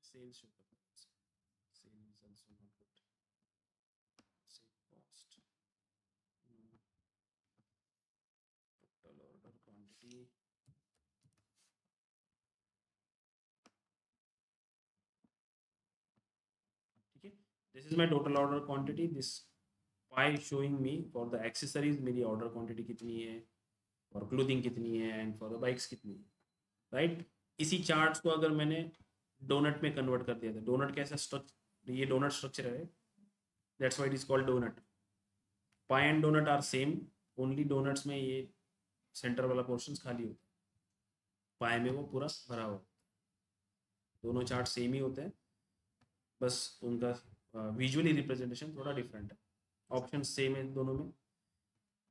sales show kar de, sale is also not good, say cost, total order quantity, ठीक है, this is my total order quantity, this pie showing me for the accessories मेरी order quantity कितनी है, और clothing कितनी है, and for the bikes कितनी है, राइट। इसी चार्ट्स को अगर मैंने डोनट में कन्वर्ट कर दिया था, डोनट कैसा स्ट्रक्चर, ये डोनट स्ट्रक्चर है, that's why it is called donut. Pie and donut are same, only donuts में ये सेंटर वाला पोर्शन खाली होता है, पाई में वो पूरा भरा हुआ, दोनों चार्ट सेम ही होते हैं, बस उनका विजुअली रिप्रेजेंटेशन थोड़ा डिफरेंट है, ऑप्शन सेम है दोनों में।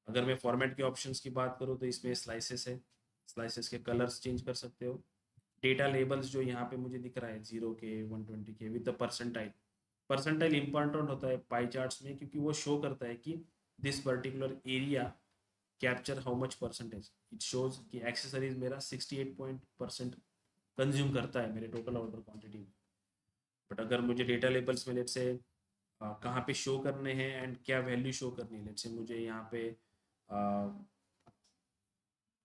अगर मैं फॉर्मेट के ऑप्शंस की बात करूँ तो इसमें स्लाइसेस है, स्लाइसेस के कलर्स चेंज कर सकते हो, डेटा लेबल्स जो यहाँ पे मुझे दिख रहा है 0 के 120 के with the percentile, percentile important होता है पाई चार्ट्स में, क्योंकि वो शो करता है कि this particular area capture how much percentage, it shows कि एक्सेसरीज मेरा 68% कंज्यूम करता है मेरे टोटल ऑर्डर क्वांटिटी में। बट अगर मुझे डेटा लेबल्स में लेट से कहाँ पे शो करने हैं एंड क्या वैल्यू शो करनी है, लेट से मुझे यहाँ पे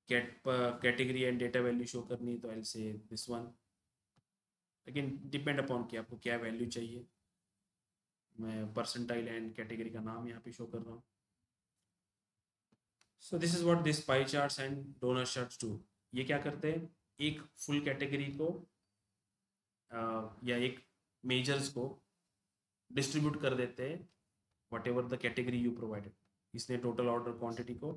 category and data value show करनी है, तो आई से दिस वन, लेकिन डिपेंड अपॉन कि आपको क्या वैल्यू चाहिए, मैं परसेंटाइल एंड कैटेगरी का नाम यहाँ पे शो कर रहा हूँ। So this is what this pie charts and donut charts do. ये क्या करते हैं, एक फुल कैटेगरी को या एक मेजर्स को डिस्ट्रीब्यूट कर देते हैं what ever the category you provided. इसने टोटल ऑर्डर क्वांटिटी को,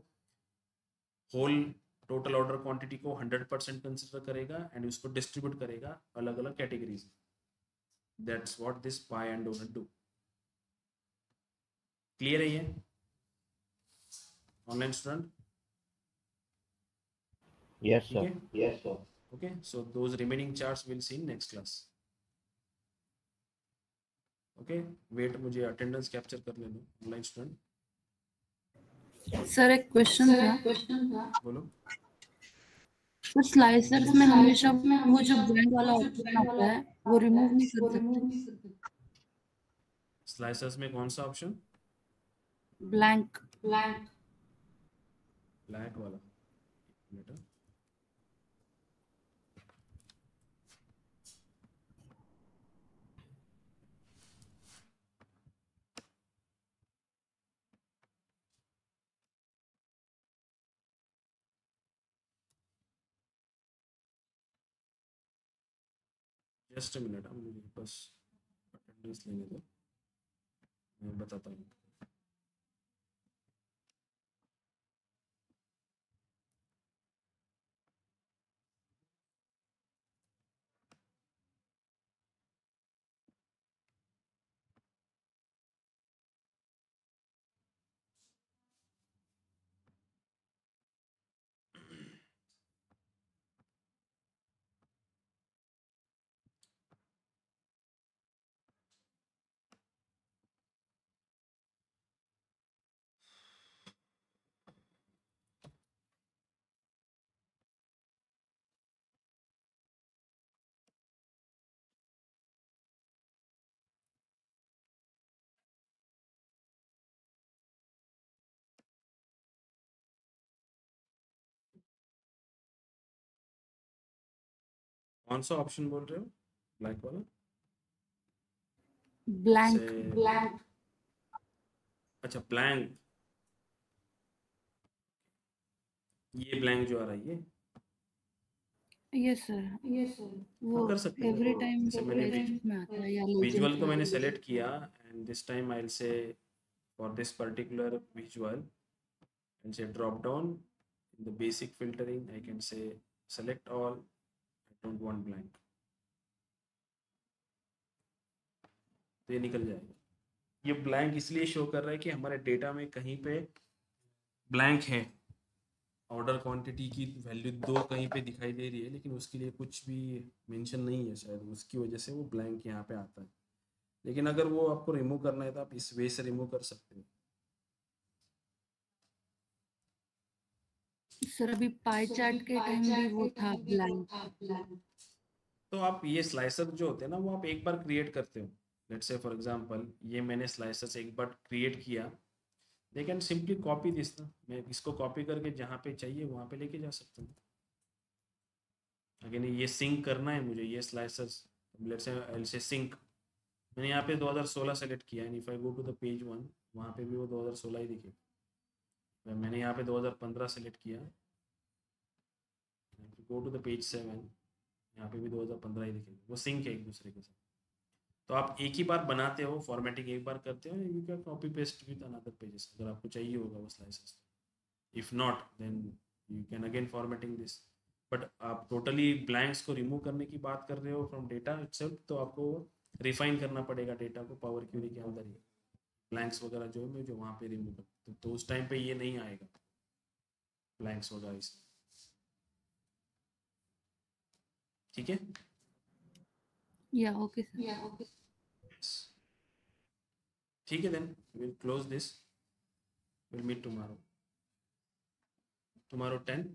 होल टोटल ऑर्डर क्वांटिटी को 100% कंसिडर करेगा एंड उसको डिस्ट्रीब्यूट करेगा अलग अलग categories. That's what this pie and donut do. Clear है ये ऑनलाइन स्टूडेंट? Yes, ठीक sir. है, Yes, sir. Okay, so those remaining charts will see in next class. Okay, wait, मुझे अटेंडेंस कैप्चर कर लेना ऑनलाइन स्टूडेंट। सर एक question था, बोलो। तो स्लाइसर्स में हमेशा वो जो ब्लैंक वाला ऑप्शन आता है वो रिमूव नहीं कर सकते? स्लाइसर्स में कौन सा ऑप्शन? ब्लैंक। ब्लैक वाला, बेटा जस्ट मिनट, हम मुझे बस अटेंडेंस लेने दो, मैं बताता हूँ। कौन सा ऑप्शन बोल रहे हो, ब्लैक वाला? ब्लैंक। अच्छा, ब्लैंक, ये ब्लैंक जो आ रहा है ये, यस सर, वो हाँ कर सकते एवरी हैं। टाइम जैसे मैंने में आता है या विजुअल को लेजेंड मैंने सेलेक्ट किया and this time I will say for this particular visual and say drop down in the basic filtering I can say select all, I don't want blank, तो ये निकल जाएगा। ये ब्लैंक इसलिए show कर रहा है कि हमारे डेटा में कहीं पे ब्लैंक है, ऑर्डर क्वांटिटी की वैल्यू 2 कहीं पे दिखाई दे रही है, लेकिन उसके लिए कुछ भी मेंशन नहीं है शायद, उसकी वजह से वो ब्लैंक यहाँ पे आता है। लेकिन अगर वो आपको रिमूव करना है तो आप इस वे से रिमूव कर सकते हो। सर अभी पाई चार्ट के टाइम भी वो था ब्लैंक। तो आप ये स्लाइसर जो होते हैं ना, वो आप एक बार क्रिएट करते हो। लेट्स से फॉर एग्जांपल ये मैंने स्लाइसर एक बार क्रिएट किया, they can simply copy this ना, मैं इसको कॉपी करके जहाँ पे चाहिए वहाँ पे लेके जा सकता हूँ। अगेन ये सिंक करना है मुझे, ये slicers let's say L say sync, मैंने यहाँ पे 2016 सेलेक्ट किया है। If I go to the page 1, वहाँ पे भी वो 2016 ही दिखेगा। मैंने यहाँ पे 2015 सेलेक्ट किया, गो टू द पेज 7, यहाँ पे भी 2015 ही दिखेगा। वो सिंक है एक दूसरे के साथ। तो आप एक ही बार बनाते हो, फॉर्मेटिंग एक बार करते हो, you can copy paste with another pages अगर आपको चाहिए होगा वो slices. If not then you can again formatting this. But आप टोटली ब्लैंक्स को रिमूव करने की बात कर रहे हो फ्रॉम डेटा इटसेल्फ, तो आपको रिफाइन करना पड़ेगा डेटा को पावर क्यूरी के अंदर ही। ब्लैंक्स वगैरह जो है मैं जो वहाँ पे रिमूव करता हूँ, तो उस टाइम पे ये नहीं आएगा ब्लैंक्स वगैरह इसमें। ठीक है, या ओके सर। ठीक है, then will close this, will meet tomorrow 10